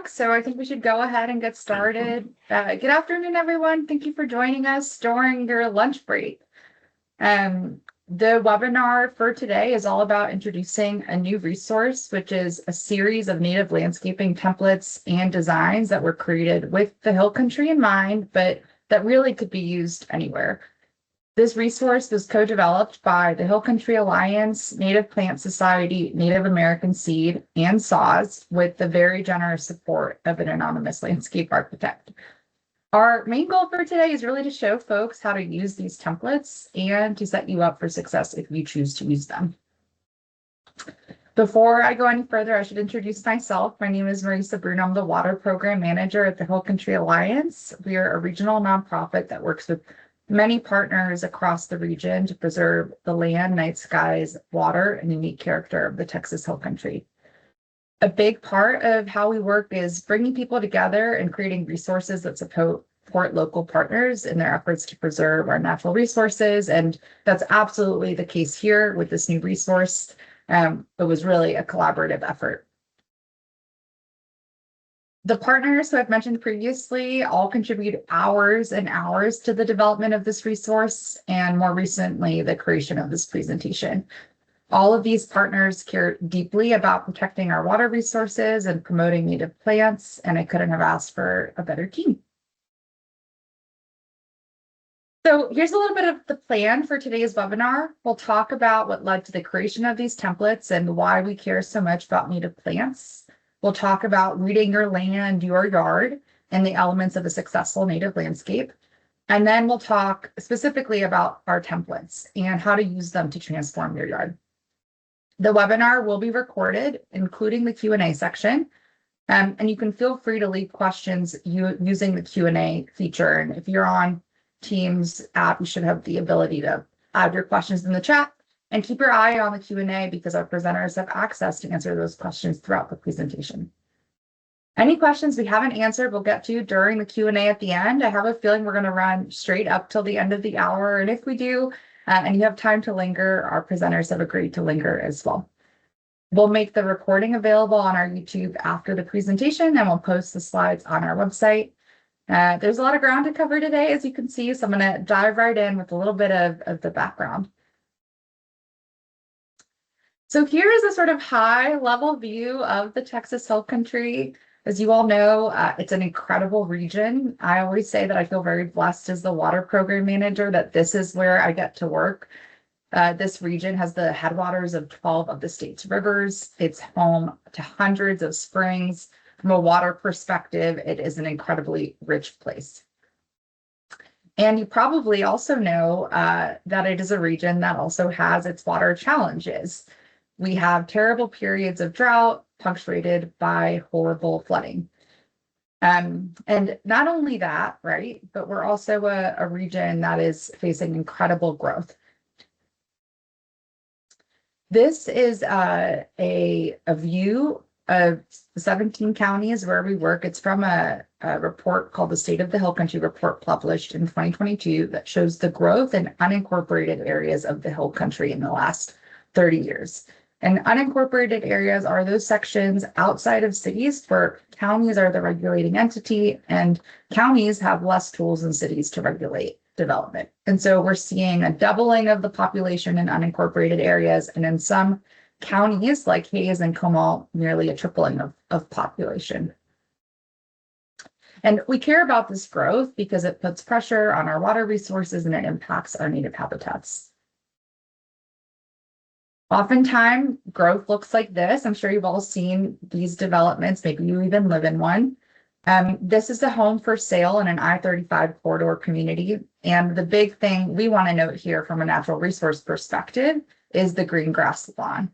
So I think we should go ahead and get started. Good afternoon, everyone. Thank you for joining us during your lunch break. The webinar for today is all about introducing a new resource, which is a series of native landscaping templates and designs that were created with the Hill Country in mind, but that really could be used anywhere. This resource was co-developed by the Hill Country Alliance, Native Plant Society, Native American Seed, and SAWS with the very generous support of an anonymous landscape architect. Our main goal for today is really to show folks how to use these templates and to set you up for success if you choose to use them. Before I go any further, I should introduce myself. My name is Marisa Bruno. I'm the Water Program Manager at the Hill Country Alliance. We are a regional nonprofit that works with many partners across the region to preserve the land, night skies, water, and unique character of the Texas Hill Country. A big part of how we work is bringing people together and creating resources that support local partners in their efforts to preserve our natural resources. And that's absolutely the case here with this new resource. It was really a collaborative effort. The partners who I've mentioned previously all contribute hours and hours to the development of this resource, and more recently, the creation of this presentation. All of these partners care deeply about protecting our water resources and promoting native plants, and I couldn't have asked for a better team. So here's a little bit of the plan for today's webinar. We'll talk about what led to the creation of these templates and why we care so much about native plants. We'll talk about reading your land, your yard, and the elements of a successful native landscape. And then we'll talk specifically about our templates and how to use them to transform your yard. The webinar will be recorded, including the Q&A section. And you can feel free to leave questions using the Q&A feature. And if you're on Teams app, you should have the ability to add your questions in the chat. And keep your eye on the Q&A because our presenters have access to answer those questions throughout the presentation. Any questions we haven't answered, we'll get to during the Q&A at the end. I have a feeling we're going to run straight up till the end of the hour. And if we do, and you have time to linger, our presenters have agreed to linger as well. We'll make the recording available on our YouTube after the presentation, and we'll post the slides on our website. There's a lot of ground to cover today, as you can see, so I'm going to dive right in with a little bit of the background. So here is a sort of high-level view of the Texas Hill Country. As you all know, it's an incredible region. I always say that I feel very blessed as the water program manager that this is where I get to work. This region has the headwaters of 12 of the state's rivers. It's home to hundreds of springs. From a water perspective, it is an incredibly rich place. And you probably also know that it is a region that also has its water challenges. We have terrible periods of drought punctuated by horrible flooding. And not only that, right, but we're also a region that is facing incredible growth. This is a view of the 17 counties where we work. It's from a report called the State of the Hill Country report published in 2022 that shows the growth in unincorporated areas of the Hill Country in the last 30 years. And unincorporated areas are those sections outside of cities where counties are the regulating entity, and counties have less tools than cities to regulate development. And so we're seeing a doubling of the population in unincorporated areas, and in some counties like Hayes and Comal, nearly a tripling of population. And we care about this growth because it puts pressure on our water resources and it impacts our native habitats. Oftentimes, growth looks like this. I'm sure you've all seen these developments. Maybe you even live in one. This is a home for sale in an I-35 corridor community. And the big thing we want to note here from a natural resource perspective is the green grass lawn.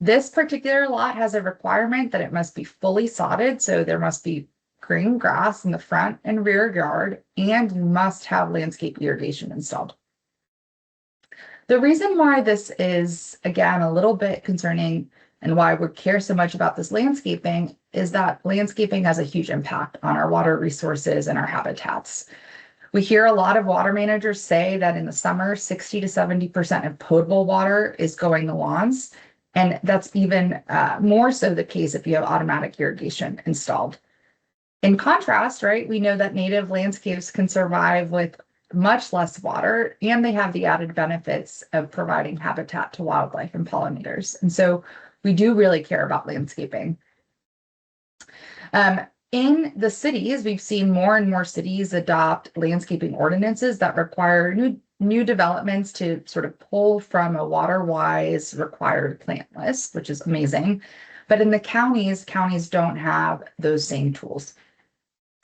This particular lot has a requirement that it must be fully sodded. So there must be green grass in the front and rear yard, and you must have landscape irrigation installed. The reason why this is, again, a little bit concerning and why we care so much about this landscaping is that landscaping has a huge impact on our water resources and our habitats. We hear a lot of water managers say that in the summer, 60 to 70% of potable water is going to lawns. And that's even more so the case if you have automatic irrigation installed. In contrast, right, we know that native landscapes can survive with much less water, and they have the added benefits of providing habitat to wildlife and pollinators. And so we do really care about landscaping. In the cities, we've seen more and more cities adopt landscaping ordinances that require new developments to sort of pull from a water-wise required plant list, which is amazing. But in the counties don't have those same tools.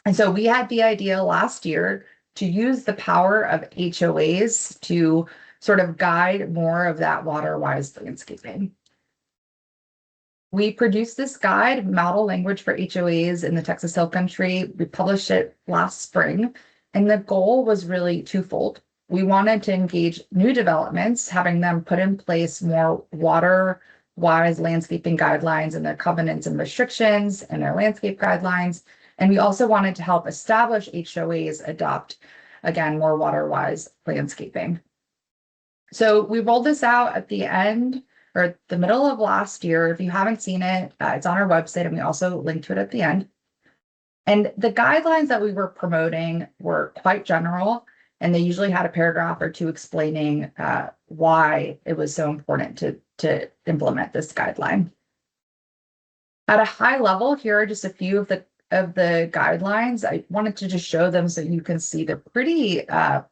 And so we had the idea last year to use the power of HOAs to sort of guide more of that water-wise landscaping. We produced this guide, model language for HOAs in the Texas Hill Country. We published it last spring, and the goal was really twofold. We wanted to engage new developments, having them put in place more water-wise landscaping guidelines and their covenants and restrictions and their landscape guidelines. And we also wanted to help establish HOAs adopt, again, more water-wise landscaping. So we rolled this out at the end or the middle of last year. If you haven't seen it, it's on our website, and we also link to it at the end. And the guidelines that we were promoting were quite general, and they usually had a paragraph or two explaining why it was so important to implement this guideline. At a high level, here are just a few of the guidelines. I wanted to just show them so you can see they're pretty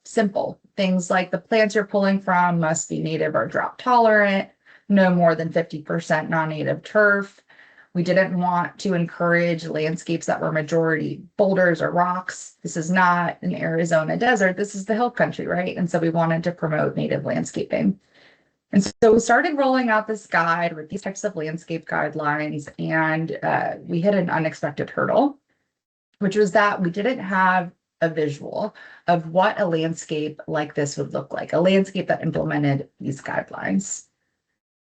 simple. Things like the plants you're pulling from must be native or drought tolerant, no more than 50% non-native turf. We didn't want to encourage landscapes that were majority boulders or rocks. This is not an Arizona desert. This is the hill country, right? And so we wanted to promote native landscaping. And so we started rolling out this guide with these types of landscape guidelines, and we hit an unexpected hurdle, which was that we didn't have a visual of what a landscape like this would look like, a landscape that implemented these guidelines.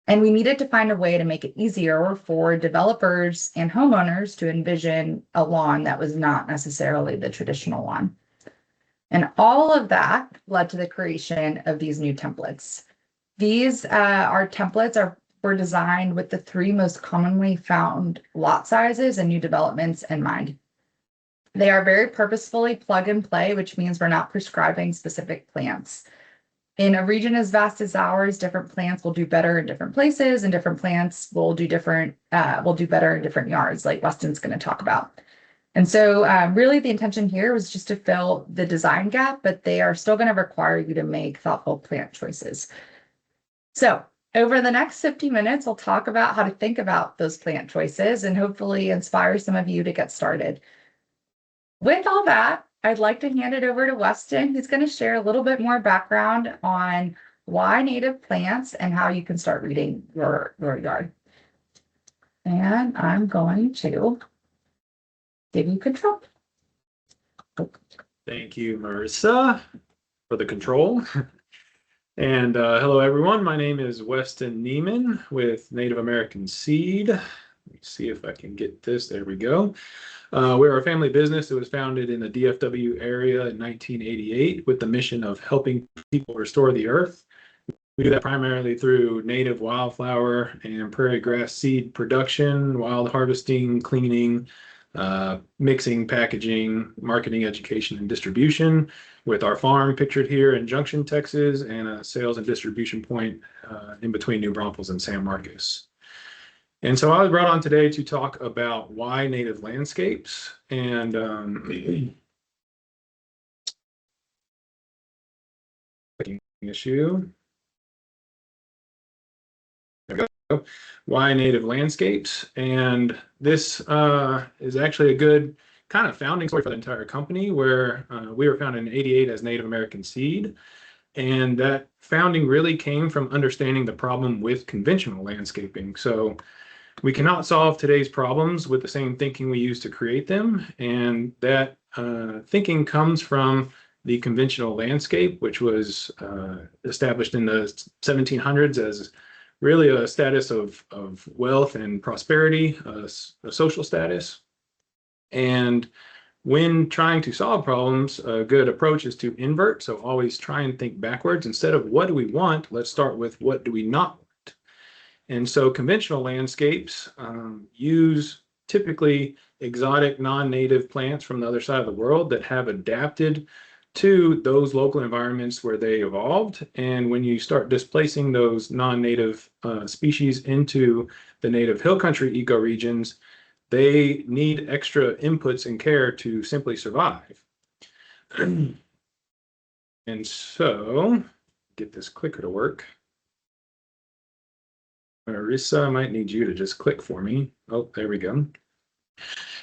And we needed to find a way to make it easier for developers and homeowners to envision a lawn that was not necessarily the traditional lawn. And all of that led to the creation of these new templates. These our templates were designed with the three most commonly found lot sizes and new developments in mind. They are very purposefully plug and play, which means we're not prescribing specific plants. In a region as vast as ours, different plants will do better in different places, and different plants will do better in different yards, like Weston's going to talk about. And so really the intention here was just to fill the design gap, but they are still going to require you to make thoughtful plant choices. So over the next 50 minutes, we'll talk about how to think about those plant choices and hopefully inspire some of you to get started. With all that, I'd like to hand it over to Weston, who's going to share a little bit more background on why native plants and how you can start reading your yard. And I'm going to give you control. Thank you, Marissa, for the control. And hello, everyone. My name is Weston Neiman with Native American Seed. Let me see if I can get this. There we go. We're a family business that was founded in the DFW area in 1988 with the mission of helping people restore the earth. We do that primarily through native wildflower and prairie grass seed production, wild harvesting, cleaning, mixing, packaging, marketing, education, and distribution, with our farm pictured here in Junction, Texas, and a sales and distribution point in between New Braunfels and San Marcos. And so I was brought on today to talk about why native landscapes, and issue. There we go. Why native landscapes, and this is actually a good kind of founding story for the entire company, where we were founded in '88 as Native American Seed, and that founding really came from understanding the problem with conventional landscaping. So we cannot solve today's problems with the same thinking we used to create them, and that thinking comes from the conventional landscape, which was established in the 1700s as really a status of wealth and prosperity, a social status. And when trying to solve problems, a good approach is to invert. So always try and think backwards. Instead of what do we want, let's start with what do we not want. And so conventional landscapes use typically exotic non-native plants from the other side of the world that have adapted to those local environments where they evolved. And when you start displacing those non-native species into the native hill country ecoregions, they need extra inputs and care to simply survive. And so, get this clicker to work. Marissa, I might need you to just click for me. Oh, there we go.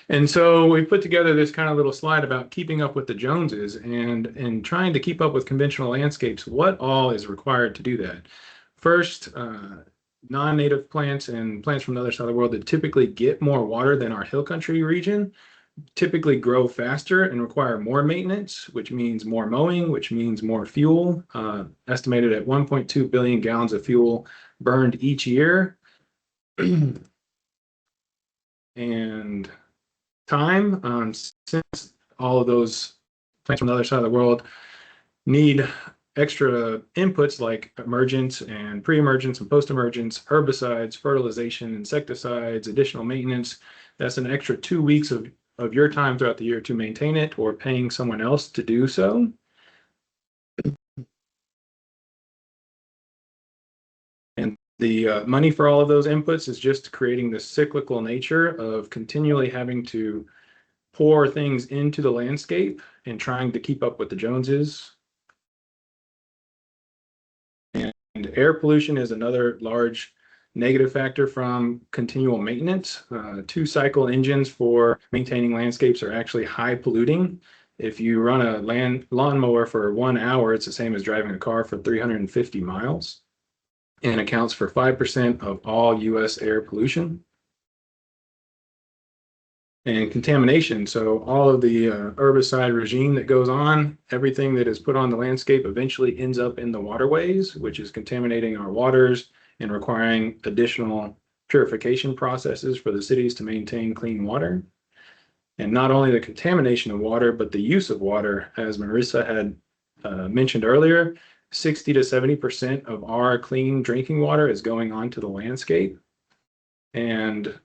And so we put together this kind of little slide about keeping up with the Joneses and trying to keep up with conventional landscapes. What all is required to do that? First, non-native plants and plants from the other side of the world that typically get more water than our hill country region typically grow faster and require more maintenance, which means more mowing, which means more fuel, estimated at 1.2 billion gallons of fuel burned each year. And time, since all of those plants from the other side of the world need extra inputs like emergence and pre-emergence and post-emergence, herbicides, fertilization, insecticides, additional maintenance, that's an extra 2 weeks of your time throughout the year to maintain it or paying someone else to do so. And the money for all of those inputs is just creating the cyclical nature of continually having to pour things into the landscape and trying to keep up with the Joneses. And air pollution is another large negative factor from continual maintenance. Two-cycle engines for maintaining landscapes are actually high polluting. If you run a lawnmower for 1 hour, it's the same as driving a car for 350 miles and accounts for 5% of all US air pollution. And contamination. So all of the herbicide regime that goes on, everything that is put on the landscape eventually ends up in the waterways, which is contaminating our waters and requiring additional purification processes for the cities to maintain clean water. And not only the contamination of water, but the use of water, as Marissa had mentioned earlier, 60 to 70% of our clean drinking water is going onto the landscape. And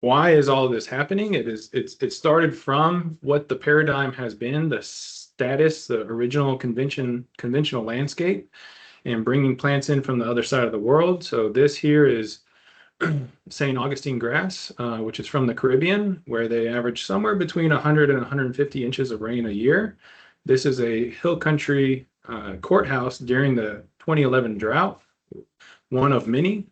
why is all of this happening? It started from what the paradigm has been, the status, the original conventional landscape, and bringing plants in from the other side of the world. So this here is St. Augustine grass, which is from the Caribbean, where they average somewhere between 100 and 150 inches of rain a year. This is a hill country courthouse during the 2011 drought, one of many.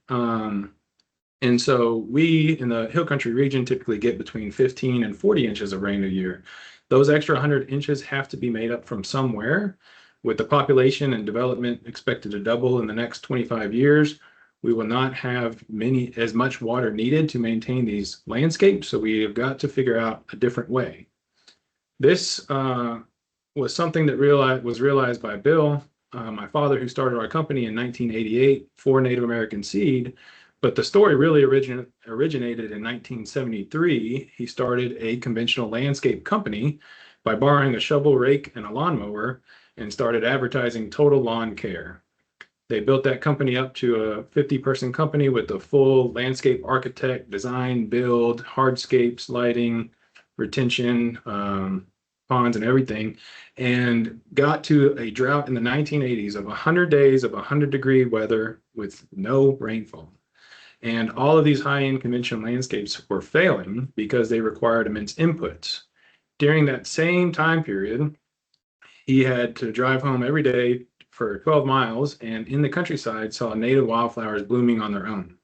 And so we in the hill country region typically get between 15 and 40 inches of rain a year. Those extra 100 inches have to be made up from somewhere. With the population and development expected to double in the next 25 years, we will not have as much water needed to maintain these landscapes. So we have got to figure out a different way. This was something that was realized by Bill, my father, who started our company in 1988 for Native American seed. But the story really originated in 1973. He started a conventional landscape company by borrowing a shovel, rake, and a lawnmower and started advertising total lawn care. They built that company up to a 50-person company with a full landscape architect, design, build, hardscapes, lighting, retention, ponds, and everything, and got to a drought in the 1980s of 100 days of 100-degree weather with no rainfall. And all of these high-end conventional landscapes were failing because they required immense inputs. During that same time period, he had to drive home every day for 12 miles and in the countryside saw native wildflowers blooming on their own.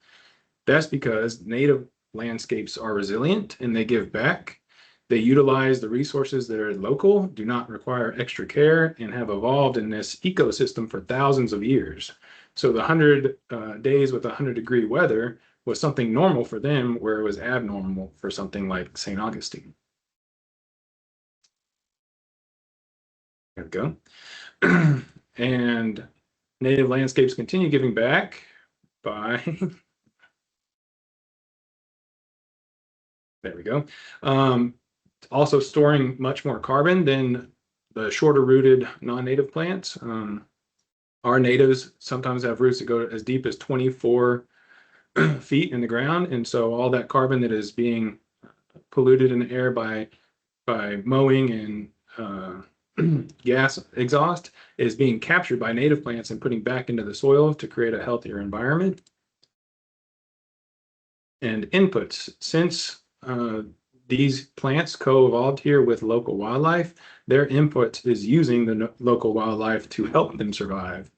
That's because native landscapes are resilient and they give back. They utilize the resources that are local, do not require extra care, and have evolved in this ecosystem for thousands of years. So the 100 days with 100-degree weather was something normal for them, where it was abnormal for something like St. Augustine. There we go. And native landscapes continue giving back by, there we go, also storing much more carbon than the shorter rooted non-native plants. Our natives sometimes have roots that go as deep as 24 feet in the ground. And so all that carbon that is being polluted in the air by mowing and gas exhaust is being captured by native plants and putting back into the soil to create a healthier environment. And inputs, since these plants co-evolved here with local wildlife, their input is using the local wildlife to help them survive.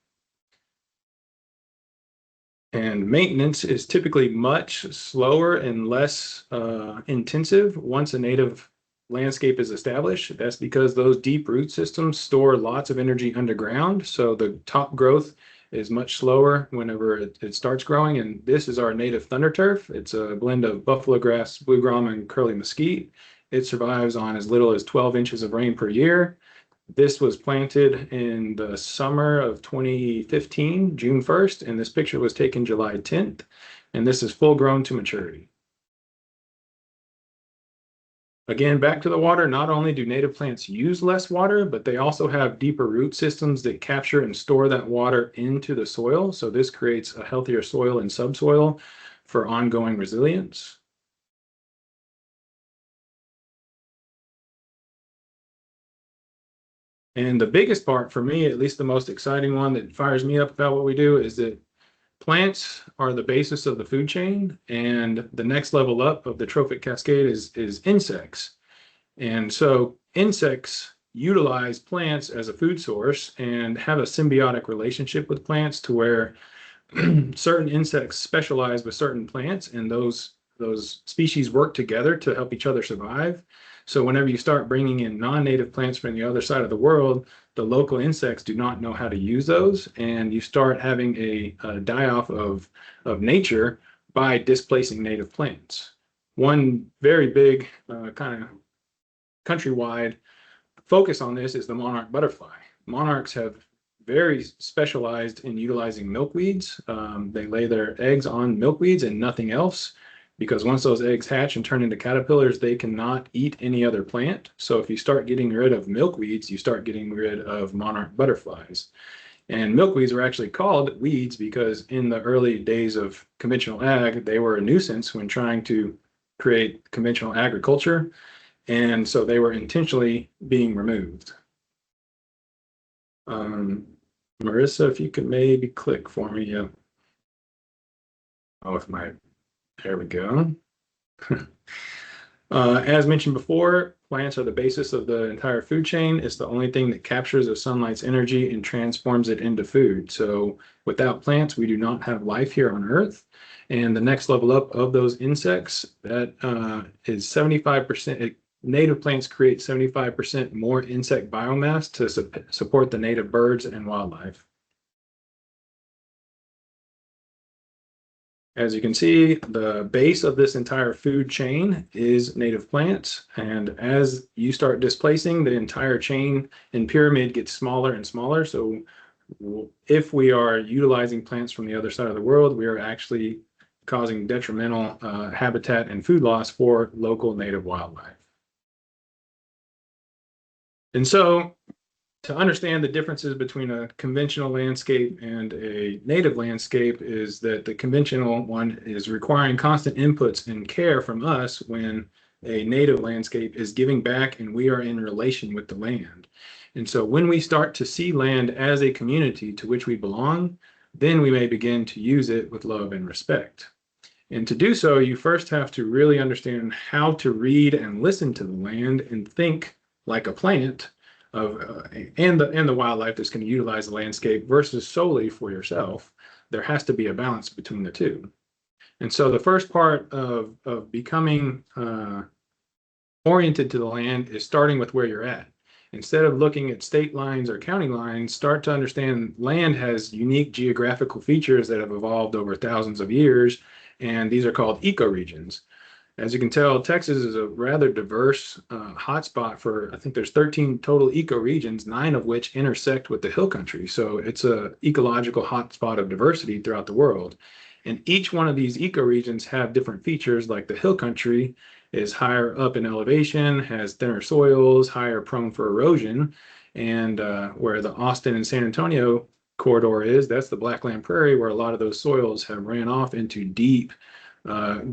And maintenance is typically much slower and less intensive once a native landscape is established. That's because those deep root systems store lots of energy underground. So the top growth is much slower whenever it starts growing. And this is our native thunder turf. It's a blend of buffalo grass, blue gum, and curly mesquite. It survives on as little as 12 inches of rain per year. This was planted in the summer of 2015, June 1st, and this picture was taken July 10th. And this is full grown to maturity. Again, back to the water, not only do native plants use less water, but they also have deeper root systems that capture and store that water into the soil. So this creates a healthier soil and subsoil for ongoing resilience. And the biggest part for me, at least the most exciting one that fires me up about what we do, is that plants are the basis of the food chain, and the next level up of the trophic cascade is insects. And so insects utilize plants as a food source and have a symbiotic relationship with plants to where certain insects specialize with certain plants, and those species work together to help each other survive. So whenever you start bringing in non-native plants from the other side of the world, the local insects do not know how to use those, and you start having a die-off of nature by displacing native plants. One very big kind of countrywide focus on this is the monarch butterfly. Monarchs have very specialized in utilizing milkweeds. They lay their eggs on milkweeds and nothing else, because once those eggs hatch and turn into caterpillars, they cannot eat any other plant. So if you start getting rid of milkweeds, you start getting rid of monarch butterflies. And milkweeds were actually called weeds because in the early days of conventional ag, they were a nuisance when trying to create conventional agriculture. And so they were intentionally being removed. Marissa, if you could maybe click for me. Oh, with my, there we go. As mentioned before, plants are the basis of the entire food chain. It's the only thing that captures the sunlight's energy and transforms it into food. So without plants, we do not have life here on Earth. And the next level up of those insects, that is 75%. Native plants create 75% more insect biomass to support the native birds and wildlife. As you can see, the base of this entire food chain is native plants. And as you start displacing, the entire chain and pyramid gets smaller and smaller. So if we are utilizing plants from the other side of the world, we are actually causing detrimental habitat and food loss for local native wildlife. And so to understand the differences between a conventional landscape and a native landscape is that the conventional one is requiring constant inputs and care from us, when a native landscape is giving back and we are in relation with the land. And so when we start to see land as a community to which we belong, then we may begin to use it with love and respect. And to do so, you first have to really understand how to read and listen to the land and think like a plant of and the wildlife that's going to utilize the landscape versus solely for yourself. There has to be a balance between the two. And so the first part of becoming oriented to the land is starting with where you're at. Instead of looking at state lines or county lines, start to understand land has unique geographical features that have evolved over thousands of years, and these are called ecoregions. As you can tell, Texas is a rather diverse hotspot for, I think there's 13 total ecoregions, 9 of which intersect with the hill country. So it's an ecological hotspot of diversity throughout the world. And each one of these ecoregions have different features, like the hill country is higher up in elevation, has thinner soils, higher prone for erosion, and where the Austin and San Antonio corridor is, that's the Blackland Prairie, where a lot of those soils have ran off into deep,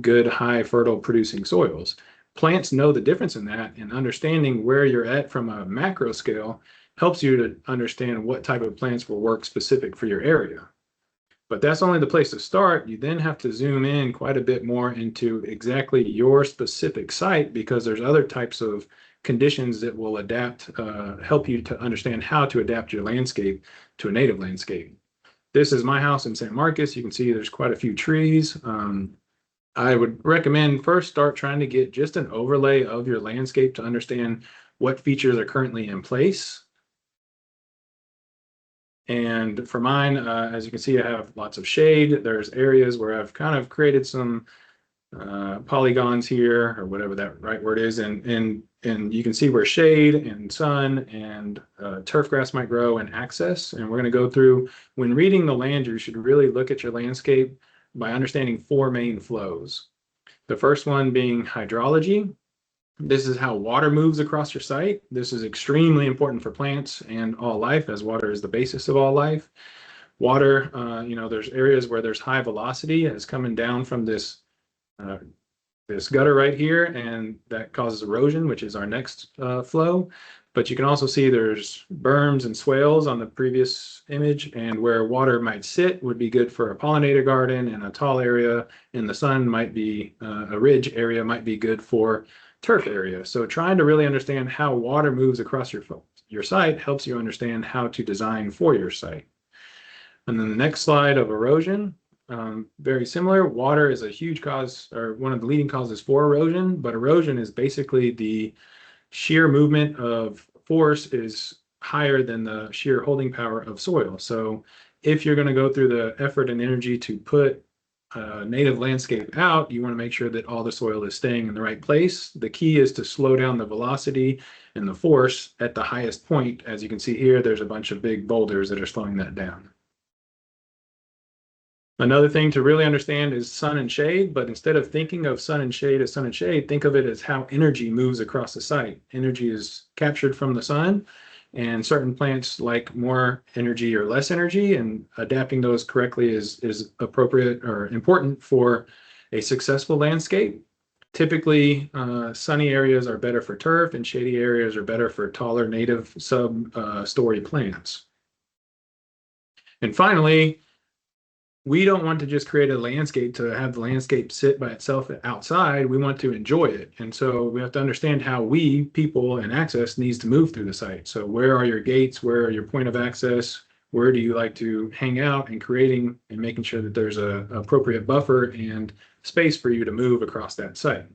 good, high fertile producing soils. Plants know the difference in that, and understanding where you're at from a macro scale helps you to understand what type of plants will work specific for your area. But that's only the place to start. You then have to zoom in quite a bit more into exactly your specific site, because there's other types of conditions that will adapt, help you to understand how to adapt your landscape to a native landscape. This is my house in San Marcos. You can see there's quite a few trees. I would recommend first start trying to get just an overlay of your landscape to understand what features are currently in place. And for mine, as you can see, I have lots of shade. There's areas where I've kind of created some polygons here, or whatever that right word is, and you can see where shade and sun and turf grass might grow and access. And we're going to go through, when reading the land, you should really look at your landscape by understanding 4 main flows. The first one being hydrology. This is how water moves across your site. This is extremely important for plants and all life, as water is the basis of all life. Water, there's areas where there's high velocity. It's coming down from this gutter right here, and that causes erosion, which is our next flow. But you can also see there's berms and swales on the previous image, and where water might sit would be good for a pollinator garden, and a tall area in the sun might be, a ridge area might be good for turf area. So trying to really understand how water moves across your site helps you understand how to design for your site. And then the next slide of erosion, very similar. Water is a huge cause, or one of the leading causes for erosion, but erosion is basically the sheer movement of force is higher than the sheer holding power of soil. So if you're going to go through the effort and energy to put native landscape out, you want to make sure that all the soil is staying in the right place. The key is to slow down the velocity and the force at the highest point. As you can see here, there's a bunch of big boulders that are slowing that down. Another thing to really understand is sun and shade, but instead of thinking of sun and shade as sun and shade, think of it as how energy moves across the site. Energy is captured from the sun, and certain plants like more energy or less energy, and adapting those correctly is appropriate or important for a successful landscape. Typically, sunny areas are better for turf, and shady areas are better for taller native sub-story plants. And finally, we don't want to just create a landscape to have the landscape sit by itself outside. We want to enjoy it. And so we have to understand how we, people, and access needs to move through the site. So where are your gates? Where are your point of access? Where do you like to hang out? And creating and making sure that there's a appropriate buffer and space for you to move across that site.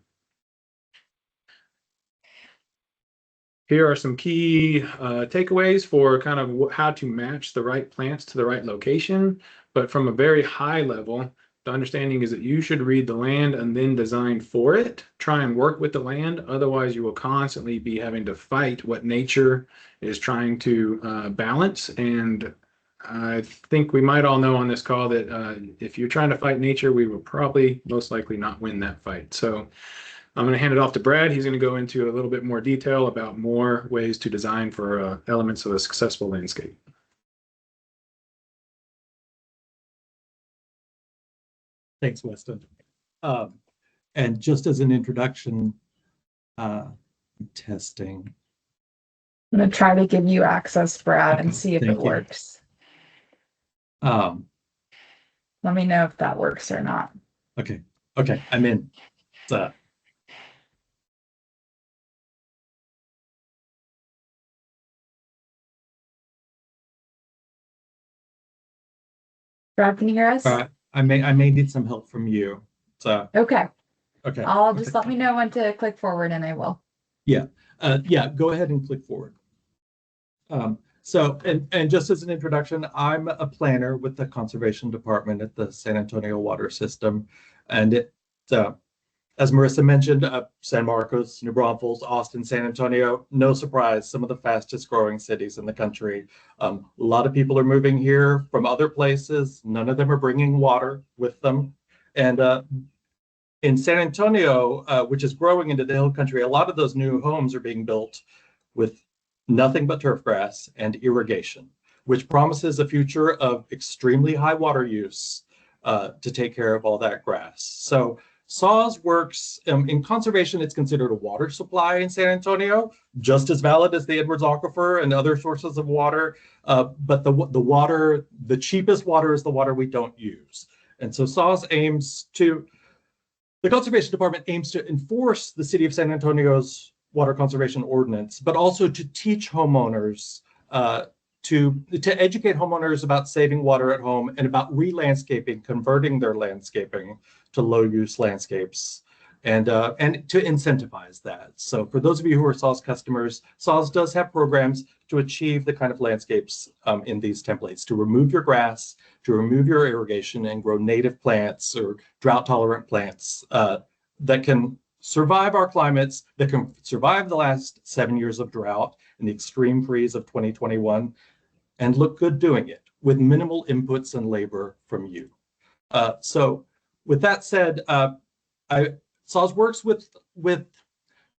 Here are some key takeaways for kind of how to match the right plants to the right location. But from a very high level, the understanding is that you should read the land and then design for it. Try and work with the land. Otherwise, you will constantly be having to fight what nature is trying to balance. And I think we might all know on this call that if you're trying to fight nature, we will probably most likely not win that fight. So I'm going to hand it off to Brad. He's going to go into a little bit more detail about more ways to design for elements of a successful landscape. Thanks, Weston. And just as an introduction, testing. I'm going to try to give you access, Brad, and Okay, see if thank it you. works. Let me know if that works or not. Okay, I'm in. Brad, can you hear us? I may need some help from you. So Okay. okay. I'll just let me know when to click forward and I will. Yeah. Go ahead and click forward. So just as an introduction, I'm a planner with the conservation department at the San Antonio Water System, and as Marissa mentioned, San Marcos, New Braunfels, Austin, San Antonio, no surprise, some of the fastest growing cities in the country. A lot of people are moving here from other places. None of them are bringing water with them. And in San Antonio, which is growing into the hill country, a lot of those new homes are being built with nothing but turf grass and irrigation. which promises a future of extremely high water use to take care of all that grass. So SAWS works in conservation. It's considered a water supply in San Antonio, just as valid as the Edwards Aquifer and other sources of water. But the cheapest water is the water we don't use. And so the Conservation Department aims to enforce the City of San Antonio's water conservation ordinance, but also to teach homeowners, to educate homeowners about saving water at home and about re-landscaping, converting their landscaping to low-use landscapes, and to incentivize that. So for those of you who are SAWS customers, SAWS does have programs to achieve the kind of landscapes in these templates, to remove your grass, to remove your irrigation, and grow native plants or drought-tolerant plants that can survive our climates, that can survive the last 7 years of drought and the extreme freeze of 2021, and look good doing it with minimal inputs and labor from you. So with that said, SAWS works with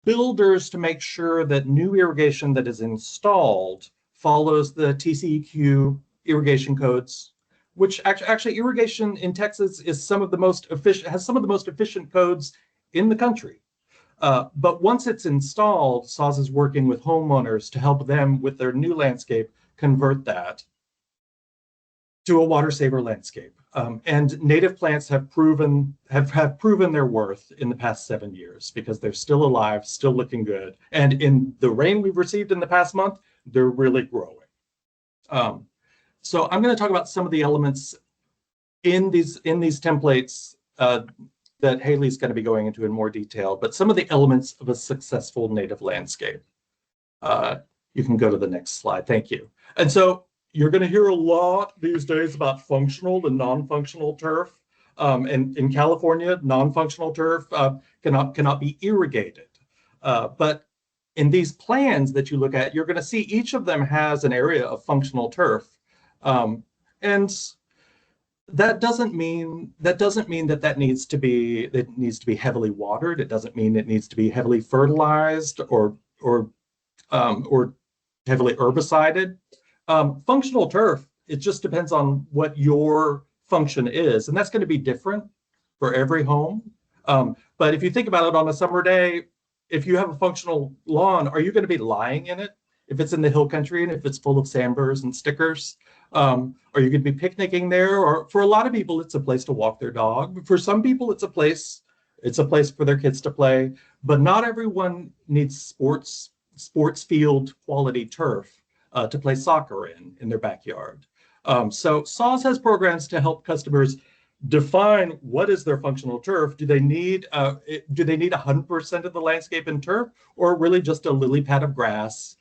builders to make sure that new irrigation that is installed follows the TCEQ irrigation codes, which actually irrigation in Texas is has some of the most efficient codes in the country. But once it's installed, SAWS is working with homeowners to help them with their new landscape convert that to a water saver landscape. And native plants have proven their worth in the past 7 years because they're still alive, still looking good. And in the rain we've received in the past month, they're really growing. So I'm going to talk about some of the elements in these templates that Haley's going to be going into in more detail, but some of the elements of a successful native landscape. You can go to the next slide. Thank you. And so you're going to hear a lot these days about functional and non-functional turf. And in California, non-functional turf cannot be irrigated. But in these plans that you look at, you're going to see each of them has an area of functional turf. And that doesn't mean that needs to be heavily watered. It doesn't mean it needs to be heavily fertilized or heavily herbicided. Functional turf, it just depends on what your function is, and that's going to be different for every home. But if you think about it on a summer day, if you have a functional lawn, are you going to be lying in it? If it's in the hill country and if it's full of sandburrs and stickers, are you going to be picnicking there? Or for a lot of people, it's a place to walk their dog. For some people, it's a place for their kids to play. But not everyone needs sports field quality turf to play soccer in their backyard. So SAWS has programs to help customers define what is their functional turf. Do they need 100% of the landscape in turf, or really just a lily pad of grass?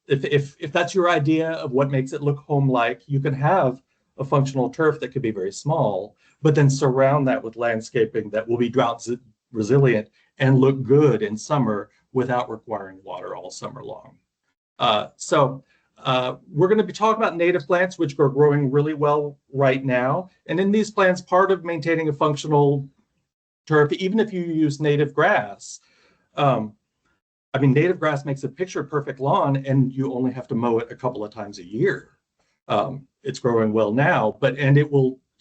If that's your idea of what makes it look home-like, you can have a functional turf that could be very small, but then surround that with landscaping that will be drought resilient and look good in summer without requiring water all summer long. So we're going to be talking about native plants, which are growing really well right now. And in these plants, part of maintaining a functional turf, even if you use native grass, native grass makes a picture-perfect lawn, and you only have to mow it a couple of times a year. It's growing well now,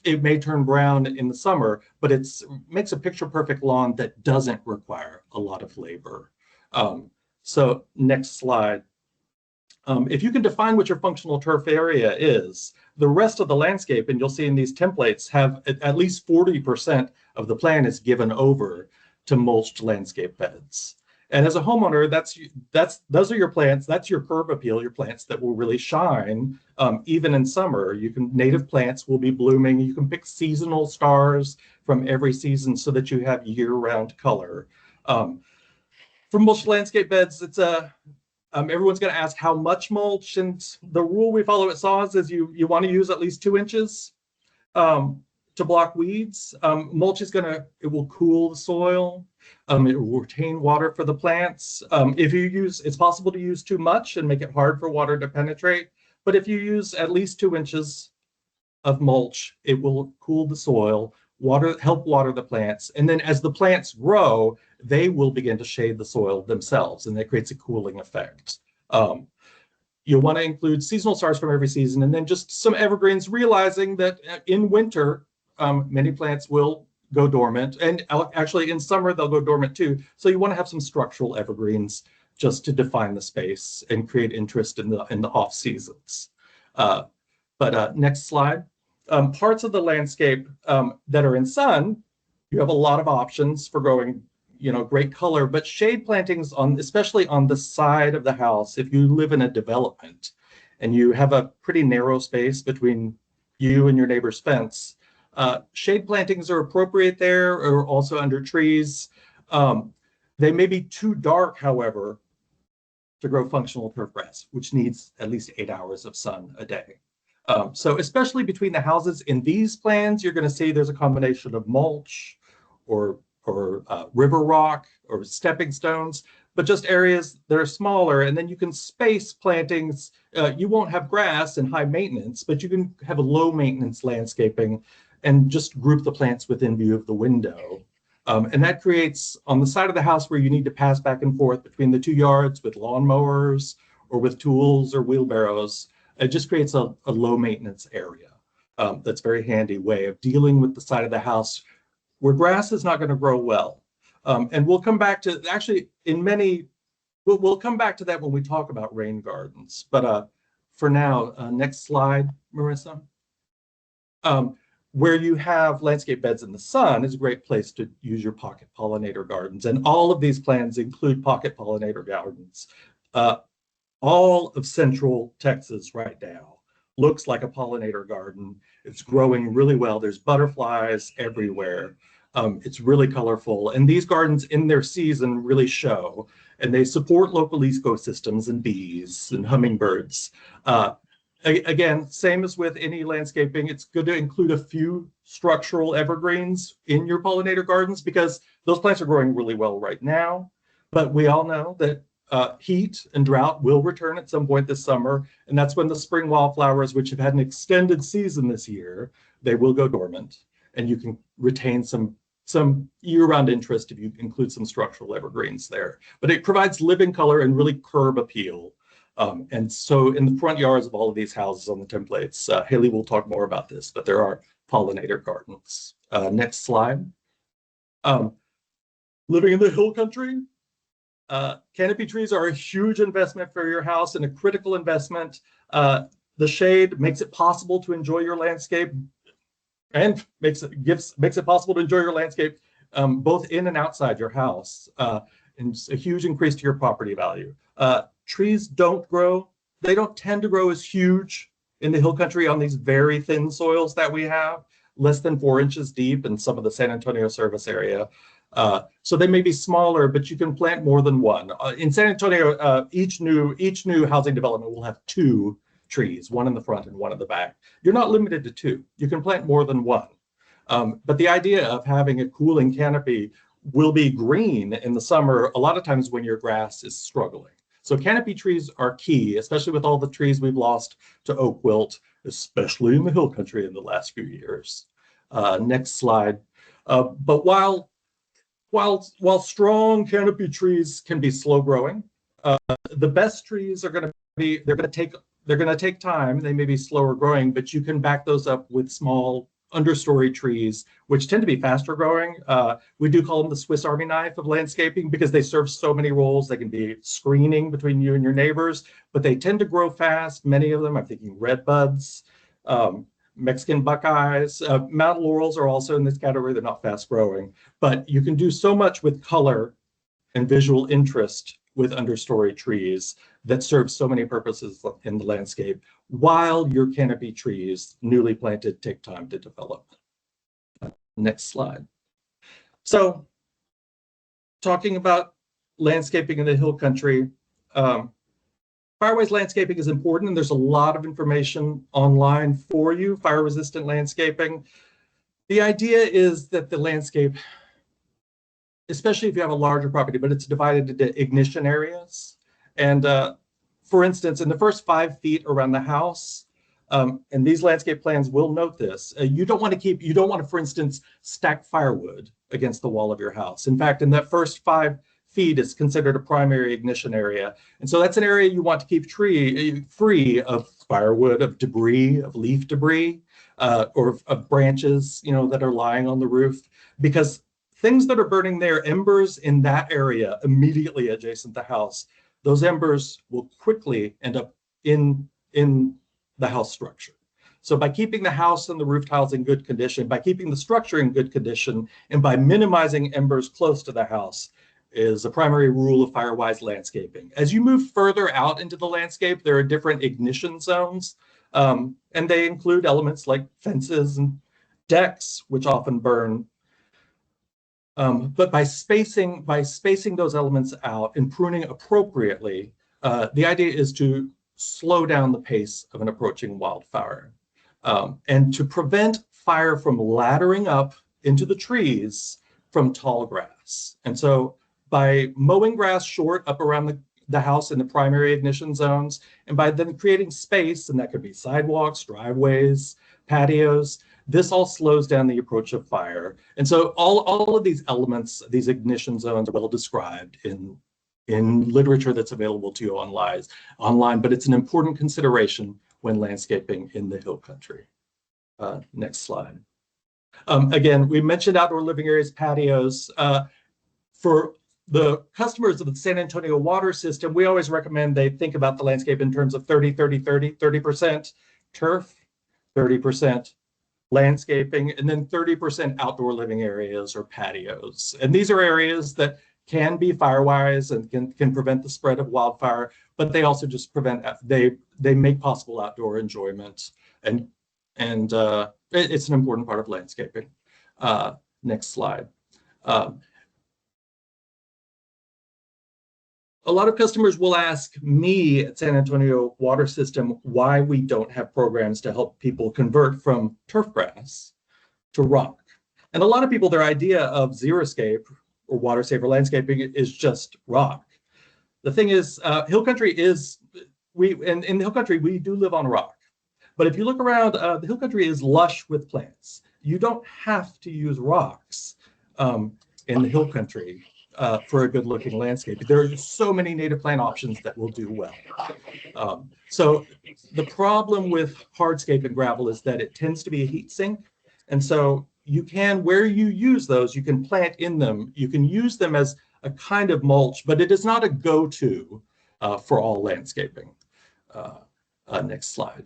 it may turn brown in the summer, but it makes a picture-perfect lawn that doesn't require a lot of labor. So next slide. If you can define what your functional turf area is, the rest of the landscape, and you'll see in these templates, have at least 40% of the plan is given over to mulched landscape beds. And as a homeowner, those are your plants. That's your curb appeal, your plants that will really shine even in summer. Native plants will be blooming. You can pick seasonal stars from every season so that you have year-round color. For mulched landscape beds, it's everyone's going to ask how much mulch, and the rule we follow at SAWS is you want to use at least 2 inches to block weeds. Mulch it will cool the soil. It will retain water for the plants. It's possible to use too much and make it hard for water to penetrate. But if you use at least 2 inches of mulch, it will cool the soil, help water the plants. And then as the plants grow, they will begin to shade the soil themselves, and that creates a cooling effect. you'll want to include seasonal stars from every season, and then just some evergreens, realizing that in winter, many plants will go dormant, and actually in summer they'll go dormant too. So you want to have some structural evergreens just to define the space and create interest in the off seasons. Next slide. Parts of the landscape that are in sun, you have a lot of options for growing, great color, but shade plantings especially on the side of the house, if you live in a development and you have a pretty narrow space between you and your neighbor's fence, shade plantings are appropriate there, or also under trees. They may be too dark, however, to grow functional turf grass, which needs at least 8 hours of sun a day. So especially between the houses in these plans, you're going to see there's a combination of mulch or river rock or stepping stones, but just areas that are smaller. And then you can space plantings. You won't have grass and high maintenance, but you can have a low maintenance landscaping and just group the plants within view of the window. And that creates, on the side of the house where you need to pass back and forth between the 2 yards with lawnmowers or with tools or wheelbarrows, it just creates a low maintenance area. That's a very handy way of dealing with the side of the house where grass is not going to grow well. And we'll come back to, actually, we'll come back to that when we talk about rain gardens. But for now, next slide, Marissa. Where you have landscape beds in the sun is a great place to use your pocket pollinator gardens. And all of these plans include pocket pollinator gardens. All of central Texas right now looks like a pollinator garden. It's growing really well. There's butterflies everywhere. It's really colorful. And these gardens in their season really show, and they support local ecosystems and bees and hummingbirds. Again, same as with any landscaping, it's good to include a few structural evergreens in your pollinator gardens because those plants are growing really well right now. But we all know that heat and drought will return at some point this summer, and that's when the spring wildflowers, which have had an extended season this year, they will go dormant, and you can retain some year-round interest if you include some structural evergreens there. But it provides living color and really curb appeal. And so in the front yards of all of these houses on the templates, Haley will talk more about this, but there are pollinator gardens. Next slide. Living in the hill country, canopy trees are a huge investment for your house and a critical investment. The shade makes it possible to enjoy your landscape and makes it possible to enjoy your landscape both in and outside your house. And it's a huge increase to your property value. Trees they don't tend to grow as huge in the hill country on these very thin soils that we have, less than 4 inches deep in some of the San Antonio service area. So they may be smaller, but you can plant more than one. In San Antonio, each new housing development will have 2 trees, one in the front and one in the back. You're not limited to 2. You can plant more than one. But the idea of having a cooling canopy will be green in the summer, a lot of times when your grass is struggling. So canopy trees are key, especially with all the trees we've lost to oak wilt, especially in the hill country in the last few years. Next slide. But while strong canopy trees can be slow growing, the best trees are going to take time. They may be slower growing, but you can back those up with small understory trees, which tend to be faster growing. We do call them the Swiss Army knife of landscaping because they serve so many roles. They can be screening between you and your neighbors, but they tend to grow fast. Many of them, I'm thinking red buds, Mexican buckeyes, mountain laurels are also in this category. They're not fast growing, but you can do so much with color and visual interest with understory trees that serve so many purposes in the landscape, while your canopy trees, newly planted, take time to develop. Next slide. So, talking about landscaping in the hill country, fireways landscaping is important, and there's a lot of information online for you, fire-resistant landscaping. The idea is that the landscape, especially if you have a larger property, but it's divided into ignition areas. And for instance, in the first 5 feet around the house, and these landscape plans will note this, you don't want to, for instance, stack firewood against the wall of your house. In fact, in that first 5 feet is considered a primary ignition area. And so that's an area you want to keep free of firewood, of debris, of leaf debris, or of branches, that are lying on the roof, because things that are burning there, embers in that area immediately adjacent to the house, those embers will quickly end up in the house structure. So by keeping the house and the roof tiles in good condition, by keeping the structure in good condition, and by minimizing embers close to the house is a primary rule of fire-wise landscaping. As you move further out into the landscape, there are different ignition zones, and they include elements like fences and decks, which often burn. But by spacing those elements out and pruning appropriately, the idea is to slow down the pace of an approaching wildfire, and to prevent fire from laddering up into the trees from tall grass. And so by mowing grass short up around the house in the primary ignition zones, and by then creating space, and that could be sidewalks, driveways, patios, this all slows down the approach of fire. And so all of these elements, these ignition zones, are well described in literature that's available to you online, but it's an important consideration when landscaping in the hill country. Next slide. Again, we mentioned outdoor living areas, patios. For the customers of the San Antonio water system, we always recommend they think about the landscape in terms of 30% turf, 30% landscaping, and then 30% outdoor living areas or patios. And these are areas that can be fire-wise and can prevent the spread of wildfire, but they also just they make possible outdoor enjoyment, and it's an important part of landscaping. Next slide. A lot of customers will ask me at San Antonio Water System why we don't have programs to help people convert from turf grass to rock. And a lot of people, their idea of xeriscape or water safer landscaping is just rock. The thing is, hill country is, in the hill country, we do live on rock. But if you look around, the hill country is lush with plants. You don't have to use rocks in the hill country for a good looking landscape. There are so many native plant options that will do well. So the problem with hardscape and gravel is that it tends to be a heat sink. And so you can, where you use those, you can plant in them. You can use them as a kind of mulch, but it is not a go-to for all landscaping. Next slide.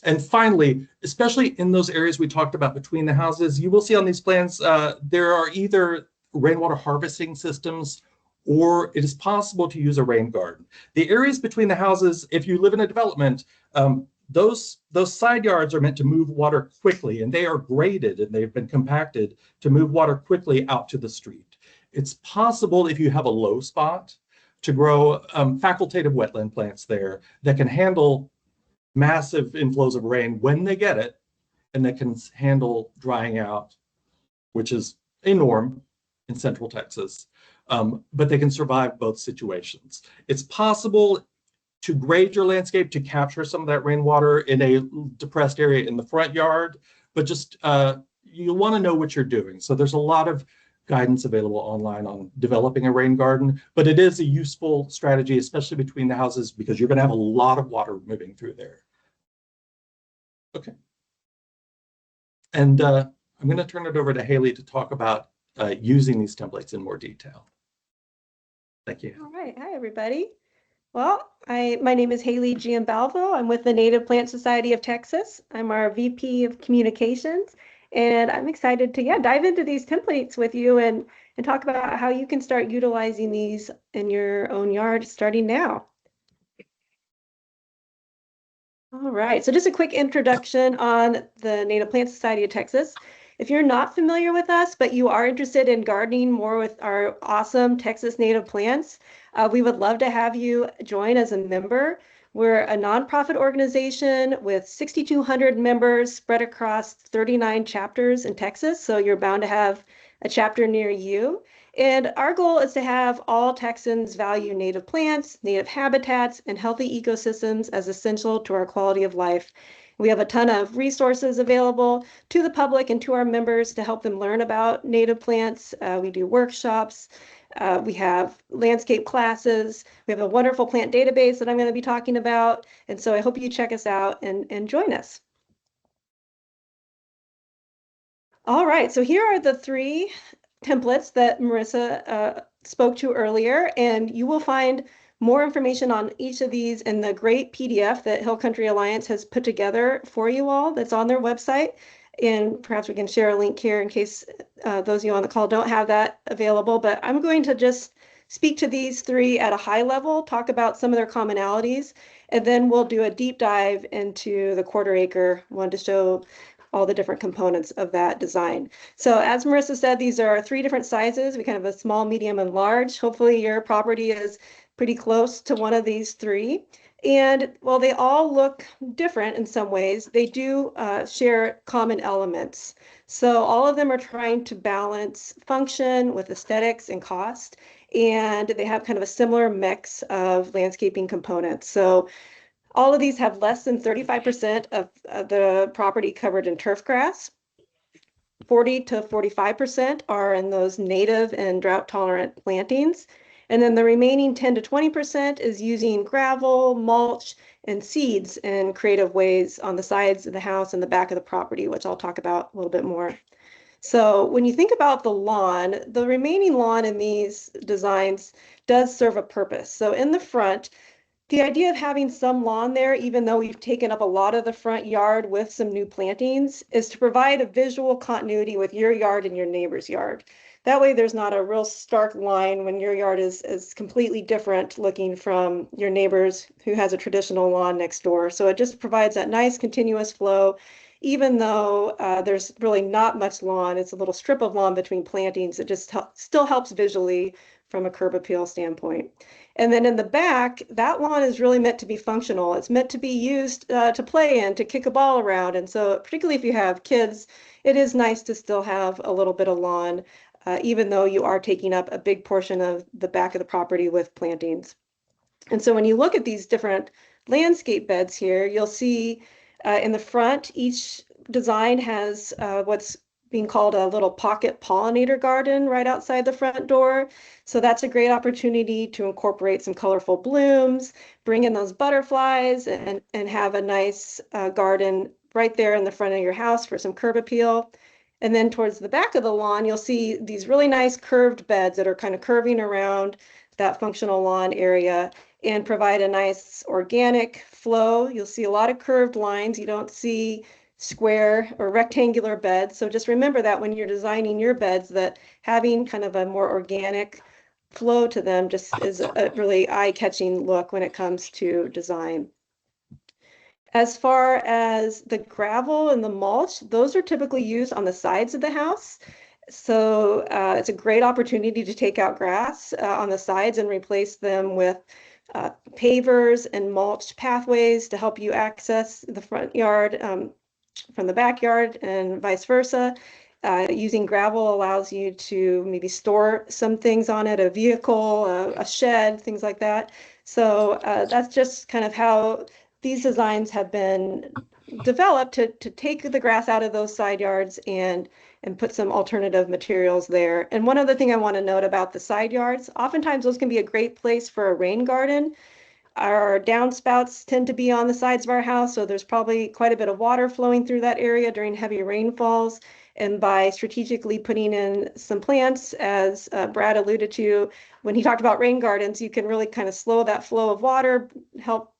And finally, especially in those areas we talked about between the houses, you will see on these plans, there are either rainwater harvesting systems, or it is possible to use a rain garden. The areas between the houses, if you live in a development, those side yards are meant to move water quickly, and they are graded and they've been compacted to move water quickly out to the street. It's possible, if you have a low spot, to grow facultative wetland plants there that can handle massive inflows of rain when they get it, and that can handle drying out, which is a norm in Central Texas, but they can survive both situations. It's possible to grade your landscape to capture some of that rainwater in a depressed area in the front yard, but just you want to know what you're doing. So there's a lot of guidance available online on developing a rain garden, but it is a useful strategy, especially between the houses, because you're going to have a lot of water moving through there. Okay. And I'm going to turn it over to Haley to talk about using these templates in more detail. Thank you. All right. Hi, everybody. Well, my name is Haley Giambalvo. I'm with the Native Plant Society of Texas. I'm our VP of Communications, and I'm excited to dive into these templates with you and talk about how you can start utilizing these in your own yard starting now. All right, so just a quick introduction on the Native Plant Society of Texas. If you're not familiar with us, but you are interested in gardening more with our awesome Texas native plants, we would love to have you join as a member. We're a nonprofit organization with 6,200 members spread across 39 chapters in Texas, so you're bound to have a chapter near you. And our goal is to have all Texans value native plants, native habitats, and healthy ecosystems as essential to our quality of life. We have a ton of resources available to the public and to our members to help them learn about native plants. We do workshops. We have landscape classes. We have a wonderful plant database that I'm going to be talking about. And so I hope you check us out and join us. All right, so here are the 3 templates that Marissa spoke to earlier, and you will find more information on each of these in the great PDF that Hill Country Alliance has put together for you all that's on their website. And perhaps we can share a link here in case those of you on the call don't have that available. But I'm going to just speak to these 3 at a high level, talk about some of their commonalities, and then we'll do a deep dive into the quarter acre one to show all the different components of that design. So as Marissa said, these are 3 different sizes. We kind of have a small, medium, and large. Hopefully your property is pretty close to one of these 3. And while they all look different in some ways, they do share common elements. So all of them are trying to balance function with aesthetics and cost. And they have kind of a similar mix of landscaping components. So all of these have less than 35% of the property covered in turf grass. 40 to 45% are in those native and drought tolerant plantings. And then the remaining 10 to 20% is using gravel, mulch, and seeds in creative ways on the sides of the house and the back of the property, which I'll talk about a little bit more. So when you think about the lawn, the remaining lawn in these designs does serve a purpose. So in the front, the idea of having some lawn there, even though we've taken up a lot of the front yard with some new plantings, is to provide a visual continuity with your yard and your neighbor's yard. That way there's not a real stark line when your yard is completely different looking from your neighbor's who has a traditional lawn next door. So it just provides that nice continuous flow, even though there's really not much lawn. It's a little strip of lawn between plantings. It just still helps visually from a curb appeal standpoint. And then in the back, that lawn is really meant to be functional. It's meant to be used to play in, to kick a ball around. And so particularly if you have kids, it is nice to still have a little bit of lawn, even though you are taking up a big portion of the back of the property with plantings. And so when you look at these different landscape beds here, you'll see in the front, each design has what's being called a little pocket pollinator garden right outside the front door. So that's a great opportunity to incorporate some colorful blooms, bring in those butterflies, and have a nice garden right there in the front of your house for some curb appeal. And then towards the back of the lawn, you'll see these really nice curved beds that are kind of curving around that functional lawn area and provide a nice organic flow. You'll see a lot of curved lines. You don't see square or rectangular beds. So just remember that when you're designing your beds, that having kind of a more organic flow to them just is a really eye-catching look when it comes to design. As far as the gravel and the mulch, those are typically used on the sides of the house. So it's a great opportunity to take out grass on the sides and replace them with pavers and mulch pathways to help you access the front yard from the backyard and vice versa. Using gravel allows you to maybe store some things on it, a vehicle, a shed, things like that. So that's just kind of how these designs have been developed to take the grass out of those side yards and put some alternative materials there. And one other thing I want to note about the side yards, oftentimes those can be a great place for a rain garden. Our downspouts tend to be on the sides of our house, so there's probably quite a bit of water flowing through that area during heavy rainfalls. And by strategically putting in some plants, as Brad alluded to, when he talked about rain gardens, you can really kind of slow that flow of water, help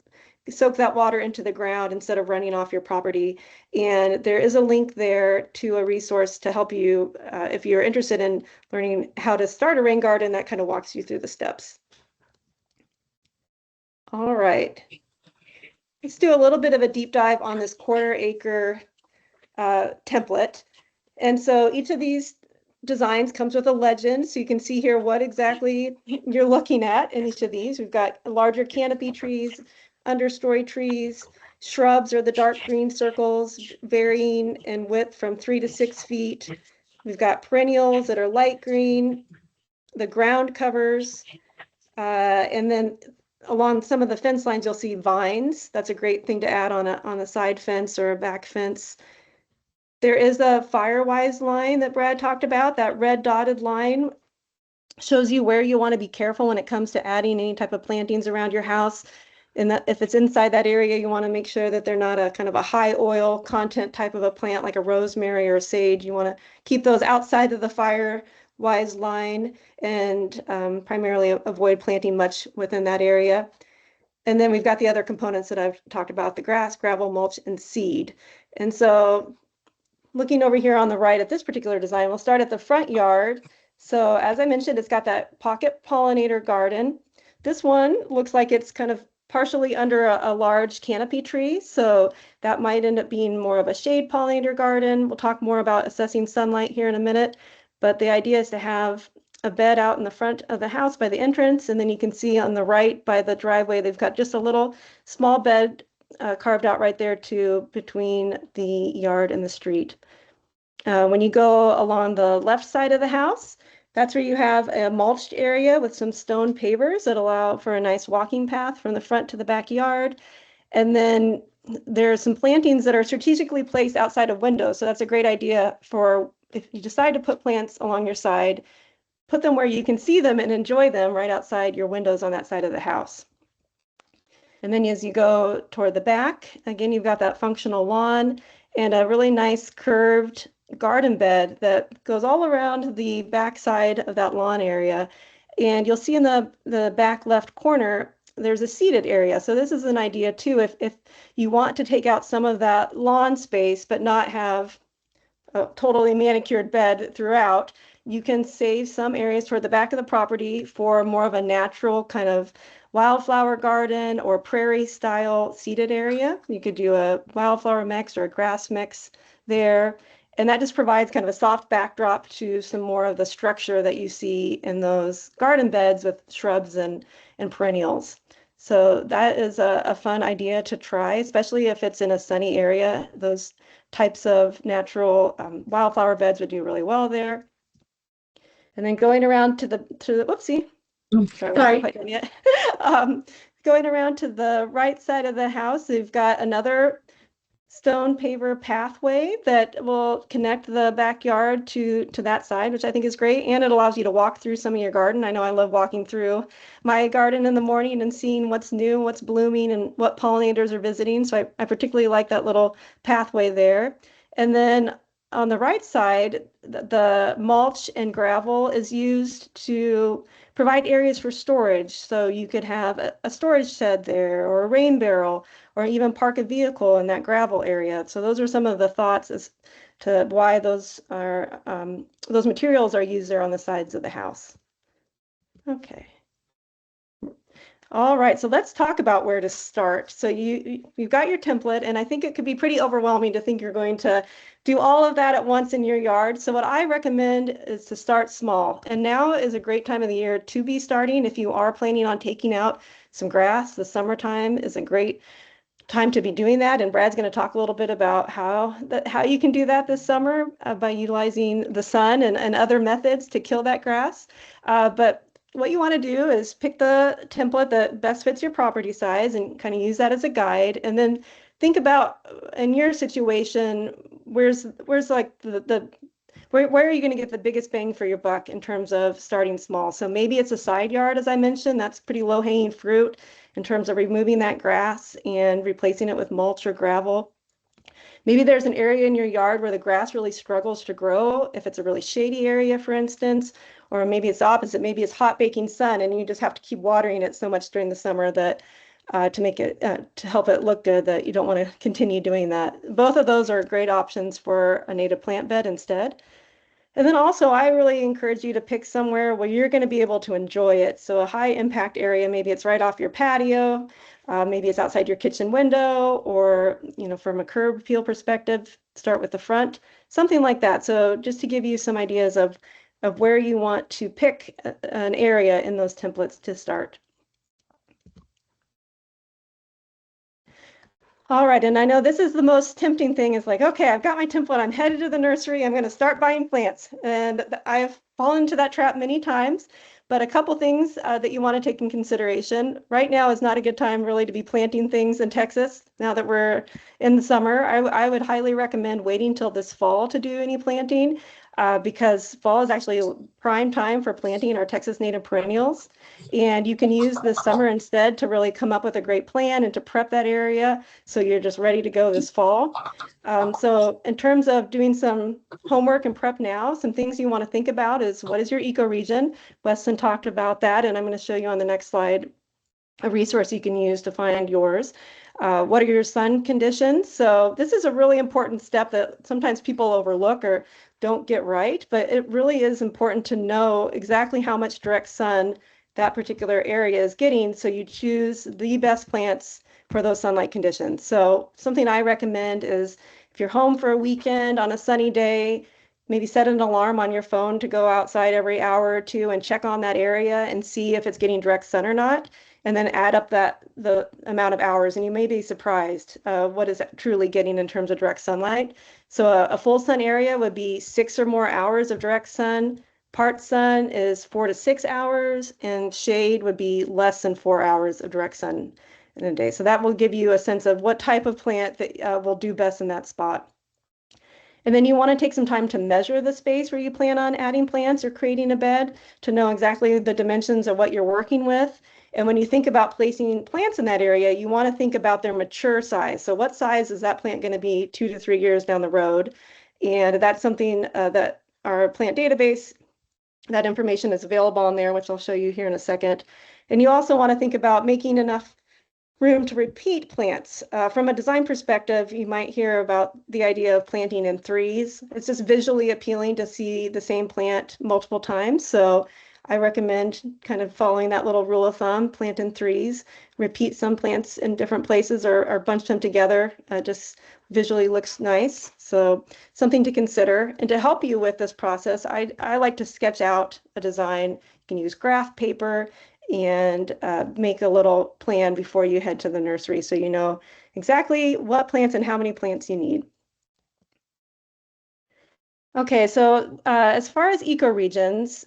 soak that water into the ground instead of running off your property. And there is a link there to a resource to help you if you're interested in learning how to start a rain garden. That kind of walks you through the steps. All right, let's do a little bit of a deep dive on this quarter acre template. And so each of these designs comes with a legend, so you can see here what exactly you're looking at in each of these. We've got larger canopy trees, understory trees, shrubs are the dark green circles, varying in width from 3 to 6 feet. We've got perennials that are light green, the ground covers, and then along some of the fence lines, you'll see vines. That's a great thing to add on a side fence or a back fence. There is a Firewise line that Brad talked about, that red dotted line. shows you where you want to be careful when it comes to adding any type of plantings around your house. And that if it's inside that area, you want to make sure that they're not a kind of a high oil content type of a plant like a rosemary or a sage. You want to keep those outside of the fire-wise line and primarily avoid planting much within that area. And then we've got the other components that I've talked about, the grass, gravel, mulch, and seed. And so looking over here on the right at this particular design, we'll start at the front yard. So as I mentioned, it's got that pocket pollinator garden. This one looks like it's kind of partially under a large canopy tree. So that might end up being more of a shade pollinator garden. We'll talk more about assessing sunlight here in a minute. But the idea is to have a bed out in the front of the house by the entrance. And then you can see on the right by the driveway, they've got just a little small bed carved out right there too between the yard and the street. When you go along the left side of the house, that's where you have a mulched area with some stone pavers that allow for a nice walking path from the front to the backyard. And then there are some plantings that are strategically placed outside of windows. So that's a great idea for if you decide to put plants along your side, put them where you can see them and enjoy them right outside your windows on that side of the house. And then as you go toward the back, again, you've got that functional lawn and a really nice curved garden bed that goes all around the back side of that lawn area. And you'll see in the back left corner, there's a seated area. So this is an idea too, if you want to take out some of that lawn space, but not have a totally manicured bed throughout, you can save some areas toward the back of the property for more of a natural kind of wildflower garden or prairie style seated area. You could do a wildflower mix or a grass mix there. And that just provides kind of a soft backdrop to some more of the structure that you see in those garden beds with shrubs and perennials. So that is a fun idea to try, especially if it's in a sunny area. Those types of natural wildflower beds would do really well there. And then going around to the whoopsie. Sorry. Not quite done yet. Going around to the right side of the house, we've got another stone paver pathway that will connect the backyard to that side, which I think is great. And it allows you to walk through some of your garden. I know I love walking through my garden in the morning and seeing what's new, what's blooming, and what pollinators are visiting. So I particularly like that little pathway there. And then on the right side, the mulch and gravel is used to provide areas for storage. So you could have a storage shed there or a rain barrel, or even park a vehicle in that gravel area. So those are some of the thoughts as to why those materials are used there on the sides of the house. Okay. All right, so let's talk about where to start. So you've got your template, and I think it could be pretty overwhelming to think you're going to do all of that at once in your yard. So what I recommend is to start small. And now is a great time of the year to be starting. If you are planning on taking out some grass, the summertime is a great time to be doing that. And Brad's going to talk a little bit about how you can do that this summer by utilizing the sun and other methods to kill that grass. But what you want to do is pick the template that best fits your property size and kind of use that as a guide. And then think about in your situation, where's like where are you going to get the biggest bang for your buck in terms of starting small? So maybe it's a side yard, as I mentioned. That's pretty low hanging fruit in terms of removing that grass and replacing it with mulch or gravel. Maybe there's an area in your yard where the grass really struggles to grow, if it's a really shady area, for instance, or maybe it's the opposite. Maybe it's hot baking sun and you just have to keep watering it so much during the summer that to make it to help it look good that you don't want to continue doing that. Both of those are great options for a native plant bed instead. And then also, I really encourage you to pick somewhere where you're going to be able to enjoy it. So a high impact area, maybe it's right off your patio, maybe it's outside your kitchen window, or from a curb appeal perspective, start with the front, something like that. So just to give you some ideas of where you want to pick an area in those templates to start. All right, and I know this is the most tempting thing is like, okay, I've got my template, I'm headed to the nursery, I'm going to start buying plants. And I've fallen into that trap many times, but a couple things that you want to take in consideration. Right now is not a good time really to be planting things in Texas. Now that we're in the summer, I would highly recommend waiting till this fall to do any planting. because fall is actually prime time for planting our Texas native perennials. And you can use this summer instead to really come up with a great plan and to prep that area so you're just ready to go this fall. So in terms of doing some homework and prep now, some things you want to think about is what is your ecoregion? Weston talked about that, and I'm going to show you on the next slide a resource you can use to find yours. What are your sun conditions? So this is a really important step that sometimes people overlook or don't get right, but it really is important to know exactly how much direct sun that particular area is getting, so you choose the best plants for those sunlight conditions. So something I recommend is if you're home for a weekend on a sunny day, maybe set an alarm on your phone to go outside every hour or two and check on that area and see if it's getting direct sun or not, and then add up the amount of hours, and you may be surprised what is truly getting in terms of direct sunlight. So a full sun area would be 6 or more hours of direct sun. Part sun is 4 to 6 hours, and shade would be less than 4 hours of direct sun in a day. So that will give you a sense of what type of plant that will do best in that spot. And then you want to take some time to measure the space where you plan on adding plants or creating a bed to know exactly the dimensions of what you're working with. And when you think about placing plants in that area, you want to think about their mature size. So what size is that plant going to be 2 to 3 years down the road? And that's something that our plant database, that information is available on there, which I'll show you here in a second. And you also want to think about making enough room to repeat plants. From a design perspective, you might hear about the idea of planting in threes. It's just visually appealing to see the same plant multiple times. So I recommend kind of following that little rule of thumb, plant in threes, repeat some plants in different places or bunch them together. Just visually looks nice. So something to consider. And to help you with this process, I like to sketch out a design. You can use graph paper and make a little plan before you head to the nursery so you know exactly what plants and how many plants you need. Okay, so as far as ecoregions,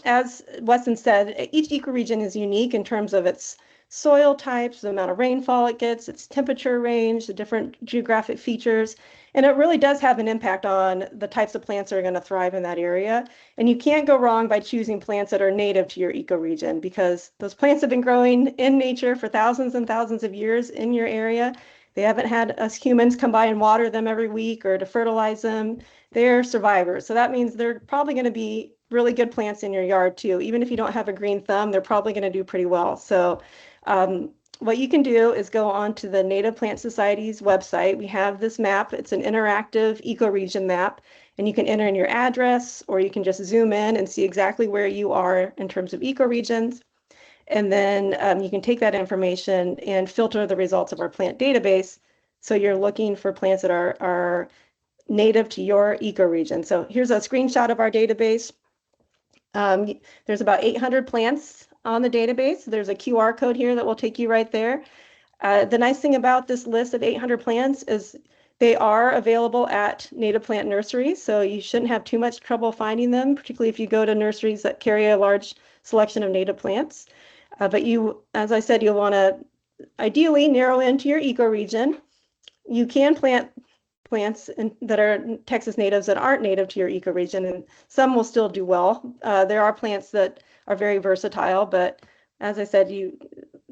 as Weston said, each ecoregion is unique in terms of its soil types, the amount of rainfall it gets, its temperature range, the different geographic features, and it really does have an impact on the types of plants that are going to thrive in that area. And you can't go wrong by choosing plants that are native to your ecoregion, because those plants have been growing in nature for thousands and thousands of years in your area. They haven't had us humans come by and water them every week or to fertilize them. They're survivors. So that means they're probably going to be really good plants in your yard too. Even if you don't have a green thumb, they're probably going to do pretty well. So what you can do is go on to the Native Plant Society's website. We have this map. It's an interactive ecoregion map, and you can enter in your address, or you can just zoom in and see exactly where you are in terms of ecoregions. And then you can take that information and filter the results of our plant database. So you're looking for plants that are native to your ecoregion. So here's a screenshot of our database. There's about 800 plants on the database. There's a QR code here that will take you right there. The nice thing about this list of 800 plants is they are available at native plant nurseries, so you shouldn't have too much trouble finding them, particularly if you go to nurseries that carry a large selection of native plants. But you, as I said, you'll want to ideally narrow into your ecoregion. You can plant plants that are Texas natives that aren't native to your ecoregion, and some will still do well. There are plants that are very versatile, but as I said, you,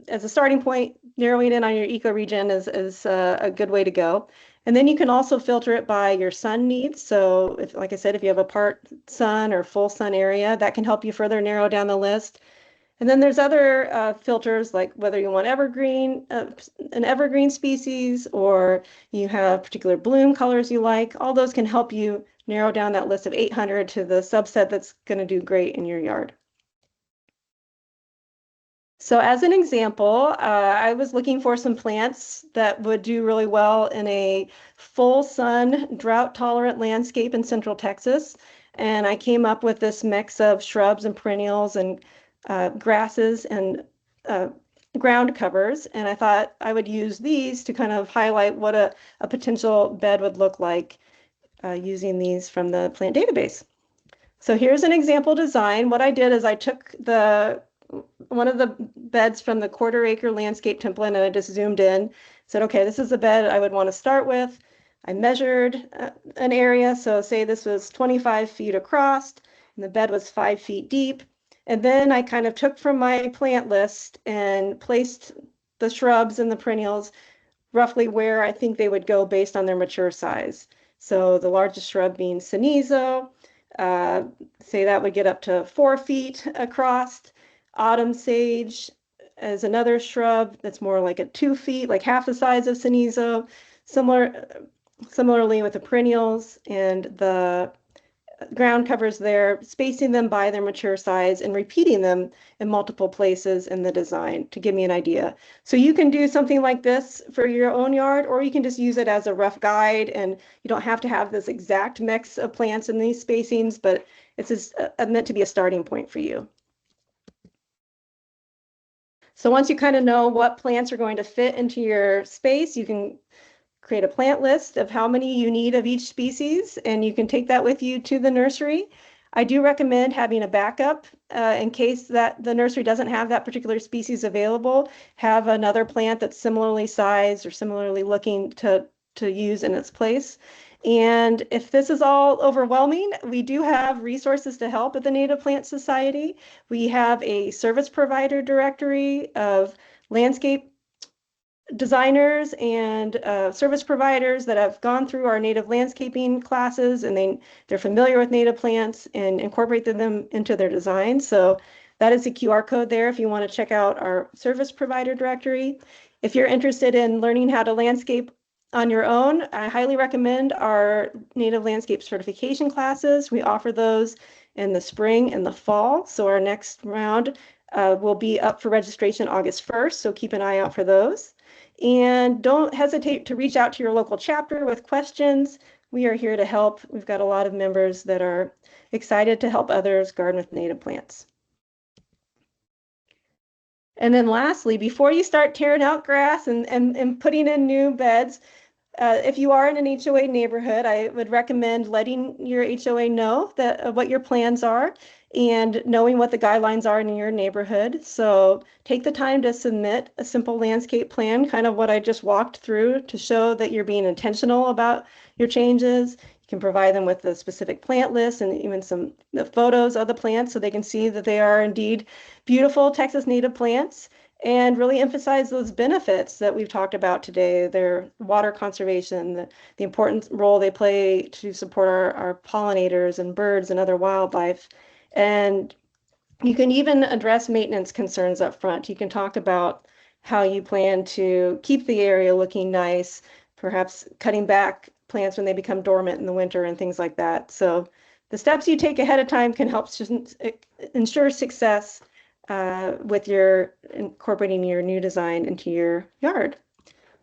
as a starting point, narrowing in on your ecoregion is a good way to go. And then you can also filter it by your sun needs. So if, like I said, if you have a part sun or full sun area, that can help you further narrow down the list. And then there's other filters, like whether you want evergreen, an evergreen species, or you have particular bloom colors you like. All those can help you narrow down that list of 800 to the subset that's going to do great in your yard. So as an example, I was looking for some plants that would do really well in a full sun, drought-tolerant landscape in Central Texas. And I came up with this mix of shrubs and perennials and grasses and ground covers, and I thought I would use these to kind of highlight what a potential bed would look like using these from the plant database. So here's an example design. What I did is I took one of the beds from the quarter acre landscape template and I just zoomed in, said, okay, this is the bed I would want to start with. I measured an area. So say this was 25 feet across and the bed was 5 feet deep. And then I kind of took from my plant list and placed the shrubs and the perennials roughly where I think they would go based on their mature size. So the largest shrub being Cenizo, say that would get up to 4 feet across. Autumn sage is another shrub that's more like at 2 feet, like half the size of Cenizo. Similarly with the perennials and the ground covers there, spacing them by their mature size and repeating them in multiple places in the design to give me an idea. So you can do something like this for your own yard, or you can just use it as a rough guide, and you don't have to have this exact mix of plants in these spacings, but it's just meant to be a starting point for you. So once you kind of know what plants are going to fit into your space, you can create a plant list of how many you need of each species, and you can take that with you to the nursery. I do recommend having a backup in case that the nursery doesn't have that particular species available. Have another plant that's similarly sized or similarly looking to use in its place. And if this is all overwhelming, we do have resources to help at the Native Plant Society. We have a service provider directory of landscape designers and service providers that have gone through our native landscaping classes, and they're familiar with native plants and incorporate them into their design. So that is a QR code there if you want to check out our service provider directory. If you're interested in learning how to landscape on your own, I highly recommend our native landscape certification classes. We offer those in the spring and the fall. So our next round will be up for registration August 1st. So keep an eye out for those. And don't hesitate to reach out to your local chapter with questions. We are here to help. We've got a lot of members that are excited to help others garden with native plants. And then lastly, before you start tearing out grass and putting in new beds, if you are in an HOA neighborhood, I would recommend letting your HOA know that what your plans are and knowing what the guidelines are in your neighborhood. So take the time to submit a simple landscape plan, kind of what I just walked through, to show that you're being intentional about your changes. You can provide them with a specific plant list and even some photos of the plants so they can see that they are indeed beautiful Texas native plants, and really emphasize those benefits that we've talked about today, their water conservation, the important role they play to support our pollinators and birds and other wildlife. And you can even address maintenance concerns up front. You can talk about how you plan to keep the area looking nice, perhaps cutting back plants when they become dormant in the winter and things like that. So the steps you take ahead of time can help ensure success with your incorporating your new design into your yard.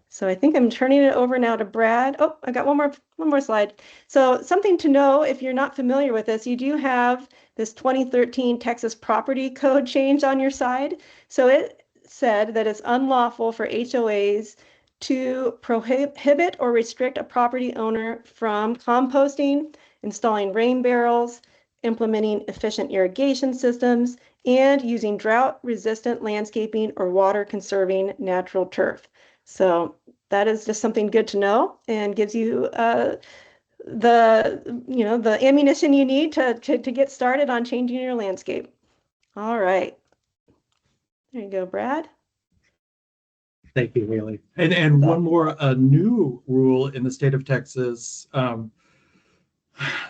So I think I'm turning it over now to Brad. Oh, I got one more slide. So something to know, if you're not familiar with this, you do have this 2013 Texas Property Code change on your side. So it said that it's unlawful for HOAs to prohibit or restrict a property owner from composting, installing rain barrels, implementing efficient irrigation systems, and using drought-resistant landscaping or water-conserving natural turf. So that is just something good to know and gives you the ammunition you need to get started on changing your landscape. All right. There you go, Brad. Thank you, Haley. And one more new rule in the state of Texas,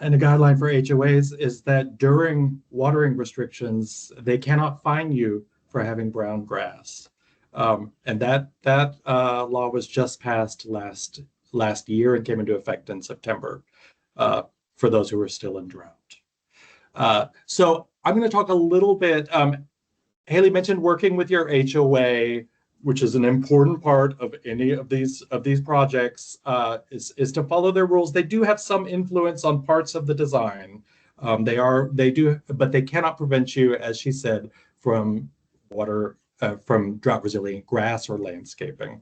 and a guideline for HOAs is that during watering restrictions, they cannot fine you for having brown grass. And that law was just passed last year and came into effect in September for those who are still in drought. So I'm going to talk a little bit. Haley mentioned working with your HOA, which is an important part of any of these projects, is to follow their rules. They do have some influence on parts of the design. They do, but they cannot prevent you, as she said, from drought resilient grass or landscaping.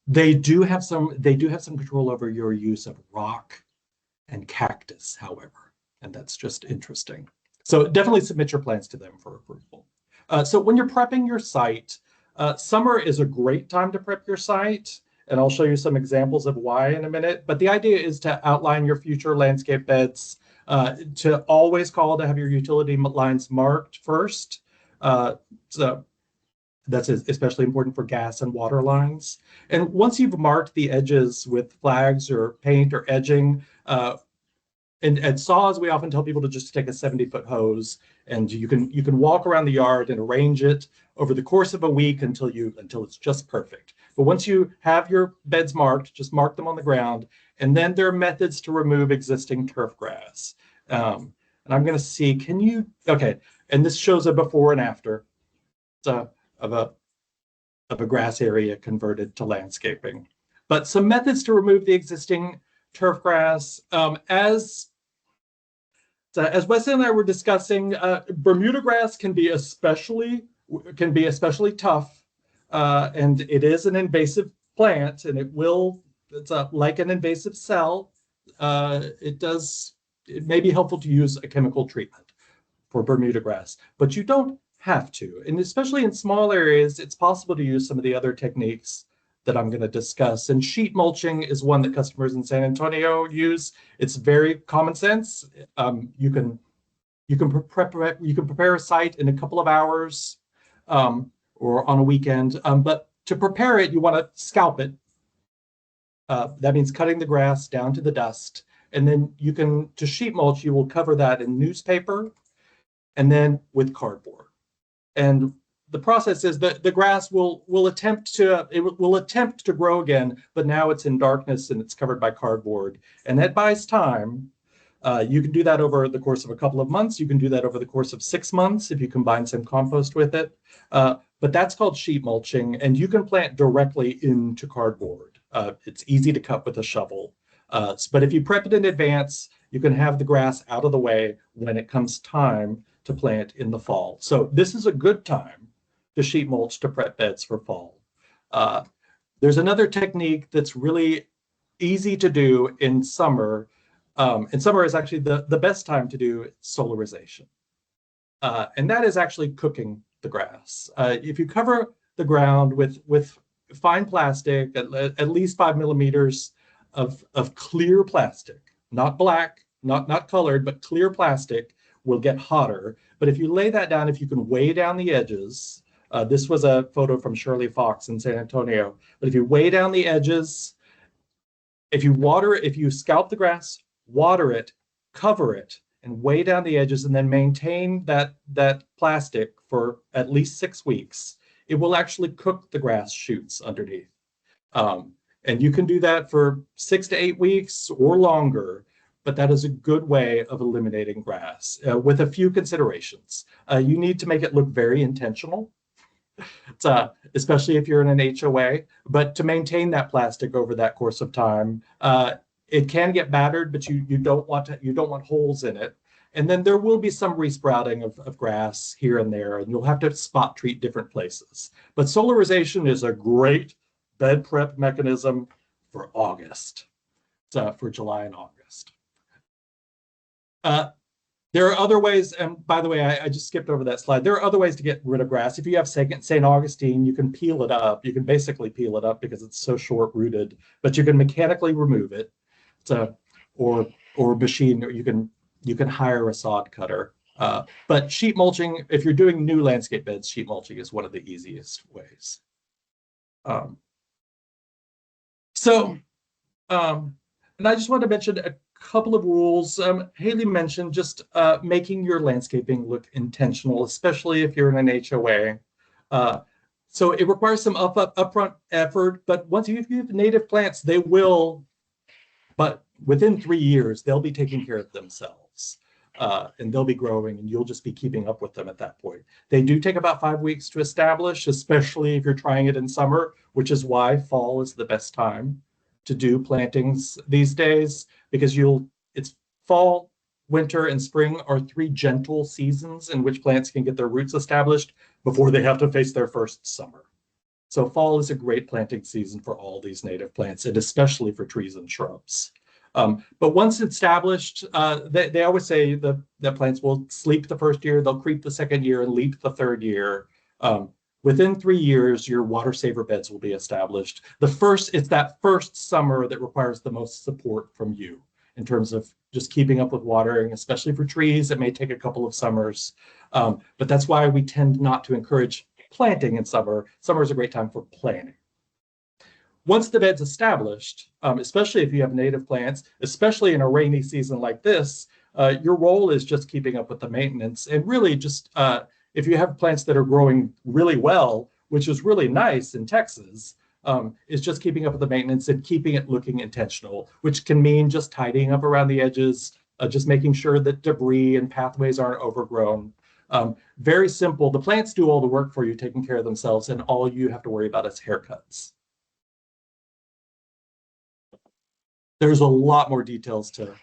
They do have some control over your use of rock and cactus, however, and that's just interesting. So definitely submit your plans to them for approval. So when you're prepping your site, summer is a great time to prep your site. and I'll show you some examples of why in a minute. But the idea is to outline your future landscape beds, to always call to have your utility lines marked first. So that's especially important for gas and water lines. And once you've marked the edges with flags or paint or edging, and at saws, we often tell people to just take a 70-foot hose, and you can walk around the yard and arrange it over the course of a week until it's just perfect. But once you have your beds marked, just mark them on the ground, and then there are methods to remove existing turf grass. And I'm going to see, okay, and this shows a before and after of a grass area converted to landscaping. But some methods to remove the existing turf grass, as Wesley and I were discussing, Bermuda grass can be especially tough, and it is an invasive plant, and it's like an invasive cell. It may be helpful to use a chemical treatment for Bermuda grass, but you don't have to. And especially in small areas, it's possible to use some of the other techniques that I'm going to discuss. And sheet mulching is one that customers in San Antonio use. It's very common sense. You can prepare a site in a couple of hours, or on a weekend. But to prepare it, you want to scalp it. That means cutting the grass down to the dust. And then to sheet mulch, you will cover that in newspaper and then with cardboard. And the process is that the grass will attempt to grow again, but now it's in darkness and it's covered by cardboard, and that buys time. You can do that over the course of a couple of months. You can do that over the course of 6 months if you combine some compost with it. But that's called sheet mulching, and you can plant directly into cardboard. It's easy to cut with a shovel. But if you prep it in advance, you can have the grass out of the way when it comes time to plant in the fall. So this is a good time to sheet mulch to prep beds for fall. There's another technique that's really easy to do in summer. And summer is actually the best time to do solarization. And that is actually cooking the grass. If you cover the ground with fine plastic, at least 5 millimeters of clear plastic, not black, not colored, but clear plastic, will get hotter. But if you lay that down, if you can weigh down the edges, this was a photo from Shirley Fox in San Antonio. But if you weigh down the edges, if you scalp the grass, water it, cover it, and weigh down the edges, and then maintain that plastic for at least 6 weeks, it will actually cook the grass shoots underneath. And you can do that for 6 to 8 weeks or longer, but that is a good way of eliminating grass with a few considerations. You need to make it look very intentional, especially if you're in an HOA, but to maintain that plastic over that course of time. It can get battered, but you don't want holes in it. And then there will be some resprouting of grass here and there, and you'll have to spot treat different places. But solarization is a great bed prep mechanism for August, for July and August. There are other ways, and by the way, I just skipped over that slide. There are other ways to get rid of grass. If you have St. Augustine, you can peel it up. You can basically peel it up because it's so short-rooted, but you can mechanically remove it. Or machine, or you can hire a sod cutter. But sheet mulching, if you're doing new landscape beds, sheet mulching is one of the easiest ways. And I just want to mention a couple of rules. Haley mentioned just making your landscaping look intentional, especially if you're in an HOA. So it requires some upfront effort, but once you have native plants, they will, but within 3 years, they'll be taking care of themselves. And they'll be growing, and you'll just be keeping up with them at that point. They do take about 5 weeks to establish, especially if you're trying it in summer, which is why fall is the best time to do plantings these days, because it's fall, winter, and spring are 3 gentle seasons in which plants can get their roots established before they have to face their first summer. So fall is a great planting season for all these native plants, and especially for trees and shrubs. But once established, they always say that plants will sleep the first year, they'll creep the second year, and leap the third year. Within 3 years, your water saver beds will be established. It's that first summer that requires the most support from you in terms of just keeping up with watering, especially for trees. It may take a couple of summers, but that's why we tend not to encourage planting in summer. Summer is a great time for planting. Once the bed's established, especially if you have native plants, especially in a rainy season like this, your role is just keeping up with the maintenance and really just if you have plants that are growing really well, which is really nice in Texas, is just keeping up with the maintenance and keeping it looking intentional, which can mean just tidying up around the edges, just making sure that debris and pathways aren't overgrown. Very simple. The plants do all the work for you, taking care of themselves, and all you have to worry about is haircuts. There's a lot more details to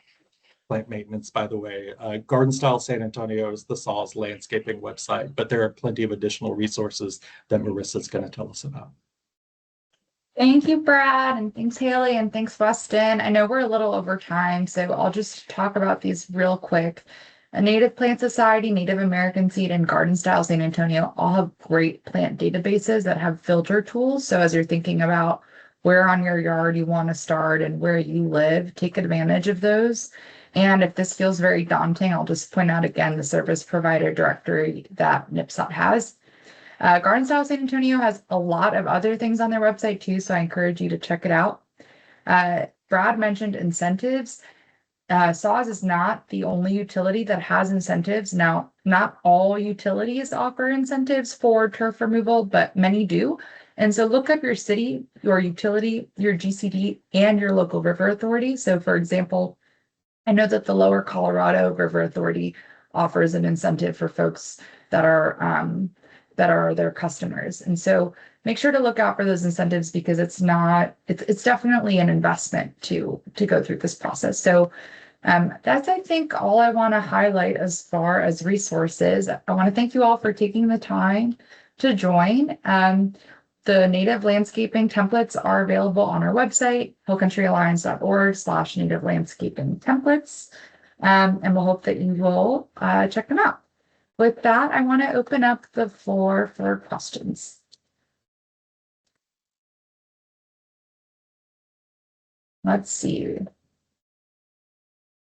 plant maintenance, by the way. Garden Style San Antonio is the SAWS landscaping website, but there are plenty of additional resources that Marissa's going to tell us about. Thank you, Brad, and thanks, Haley, and thanks, Weston. I know we're a little over time, so I'll just talk about these real quick. A Native Plant Society, Native American Seed, and Garden Style San Antonio all have great plant databases that have filter tools. So as you're thinking about where on your yard you want to start and where you live, take advantage of those. And if this feels very daunting, I'll just point out again the service provider directory that NIPSOT has. Garden Style San Antonio has a lot of other things on their website too, so I encourage you to check it out. Brad mentioned incentives. SAWS is not the only utility that has incentives. Now, not all utilities offer incentives for turf removal, but many do. And so look up your city, your utility, your GCD, and your local river authority. So for example, I know that the Lower Colorado River Authority offers an incentive for folks that are their customers. And so make sure to look out for those incentives because it's definitely an investment to go through this process. So that's, I think, all I want to highlight as far as resources. I want to thank you all for taking the time to join. The native landscaping templates are available on our website, hillcountryalliance.org/native landscaping templates. And we'll hope that you will check them out. With that, I want to open up the floor for questions. Let's see.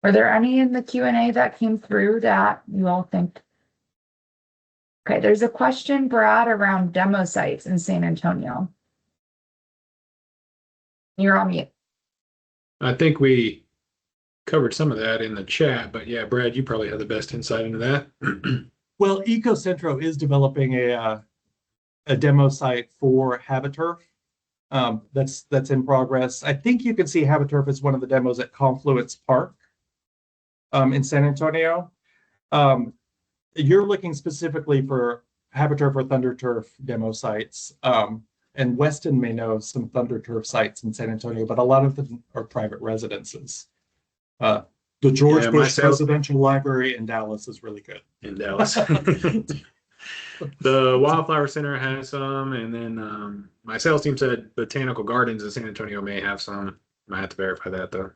Are there any in the Q&A that came through that you all think? Okay, there's a question, Brad, around demo sites in San Antonio. You're on mute. I think we covered some of that in the chat, but yeah, Brad, you probably have the best insight into that. Well, EcoCentro is developing a demo site for Habiturf. That's in progress. I think you can see Habiturf as one of the demos at Confluence Park in San Antonio. You're looking specifically for Habiturf or ThunderTurf demo sites. And Weston may know some ThunderTurf sites in San Antonio, but a lot of them are private residences. The George Bush Presidential Library in Dallas is really good. In Dallas. The Wildflower Center has some, and then my sales team said Botanical Gardens in San Antonio may have some. I have to verify that though.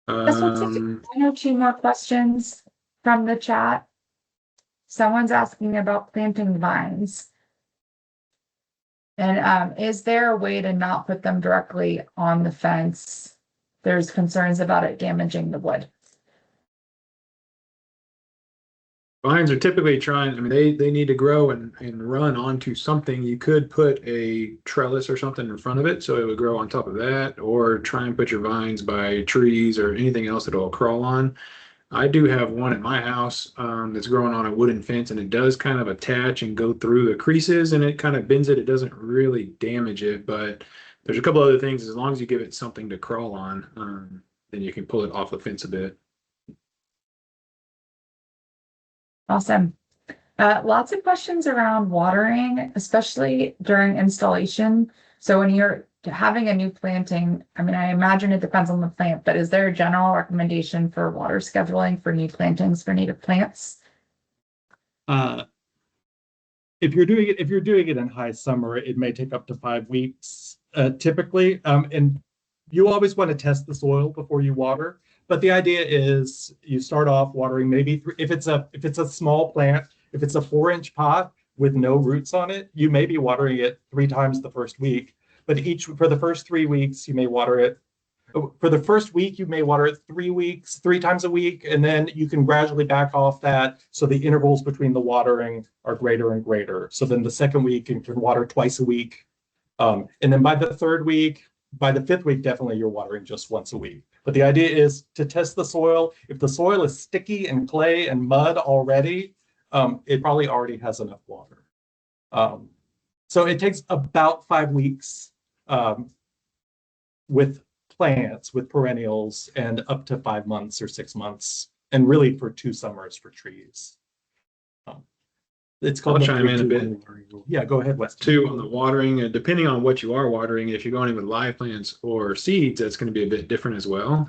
One or two more questions from the chat. Someone's asking about planting vines. And is there a way to not put them directly on the fence? There's concerns about it damaging the wood. Vines are typically trying, I mean, they need to grow and run onto something. You could put a trellis or something in front of it so it would grow on top of that, or try and put your vines by trees or anything else that it'll crawl on. I do have one at my house that's growing on a wooden fence, and it does kind of attach and go through the creases, and it kind of bends it. It doesn't really damage it, but there's a couple other things. As long as you give it something to crawl on, then you can pull it off the fence a bit. Awesome. Lots of questions around watering, especially during installation. So when you're having a new planting, I mean, I imagine it depends on the plant, but is there a general recommendation for water scheduling for new plantings for native plants? If you're doing it in high summer, it may take up to 5 weeks typically. And you always want to test the soil before you water, But the idea is you start off watering maybe if it's a small plant, if it's a 4-inch pot with no roots on it, you may be watering it 3 times the first week. But for the first 3 weeks, you may water it. For the first week, you may water it 3 times a week, and then you can gradually back off that so the intervals between the watering are greater and greater. So then the second week, you can water twice a week. And then by the 3rd week, by the 5th week, definitely you're watering just once a week. But the idea is to test the soil. If the soil is sticky and clay and mud already, it probably already has enough water. So it takes about 5 weeks with plants, with perennials, and up to 5 months or 6 months, and really for 2 summers for trees. It's called I'll chime in a bit. Yeah, go ahead, Weston. Too, on the watering, and depending on what you are watering, if you're going in with live plants or seeds, that's going to be a bit different as well.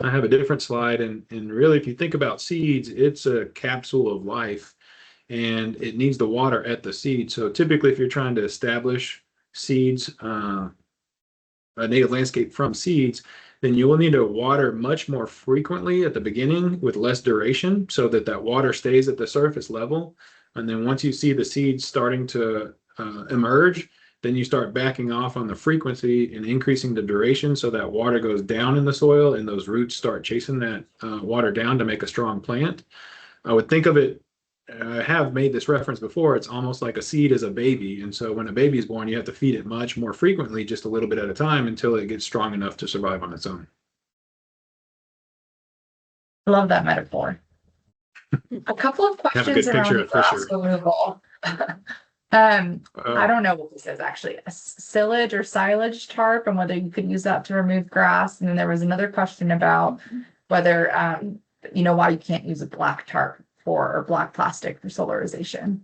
I have a different slide, and really, if you think about seeds, it's a capsule of life, and it needs the water at the seed. So typically, if you're trying to establish seeds, a native landscape from seeds, then you will need to water much more frequently at the beginning with less duration so that that water stays at the surface level. And then once you see the seeds starting to emerge, then you start backing off on the frequency and increasing the duration so that water goes down in the soil and those roots start chasing that water down to make a strong plant. I would think of it, I have made this reference before, it's almost like a seed is a baby. And so when a baby is born, you have to feed it much more frequently, just a little bit at a time until it gets strong enough to survive on its own. I love that metaphor. A couple of Have a good questions around picture of grass Fisher. removal. I don't know what this is actually, a silage or silage tarp, and whether you could use that to remove grass. And then there was another question about whether, why you can't use a black tarp or black plastic for solarization.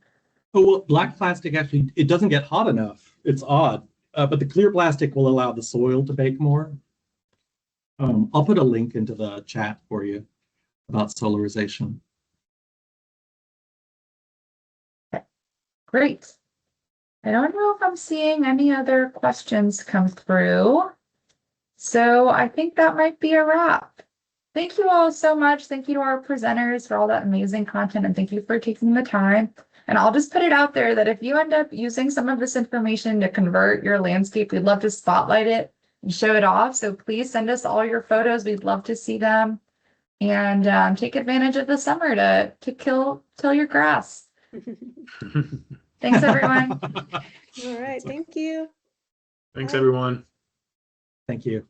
Oh, well, black plastic actually, it doesn't get hot enough. It's odd. But the clear plastic will allow the soil to bake more. I'll put a link into the chat for you about solarization. Great. I don't know if I'm seeing any other questions come through. So I think that might be a wrap. Thank you all so much. Thank you to our presenters for all that amazing content, and thank you for taking the time. And I'll just put it out there that if you end up using some of this information to convert your landscape, we'd love to spotlight it and show it off. So please send us all your photos. We'd love to see them, and take advantage of the summer to till your grass. Thanks, everyone. All right, thank you. Thanks, everyone. Thank you.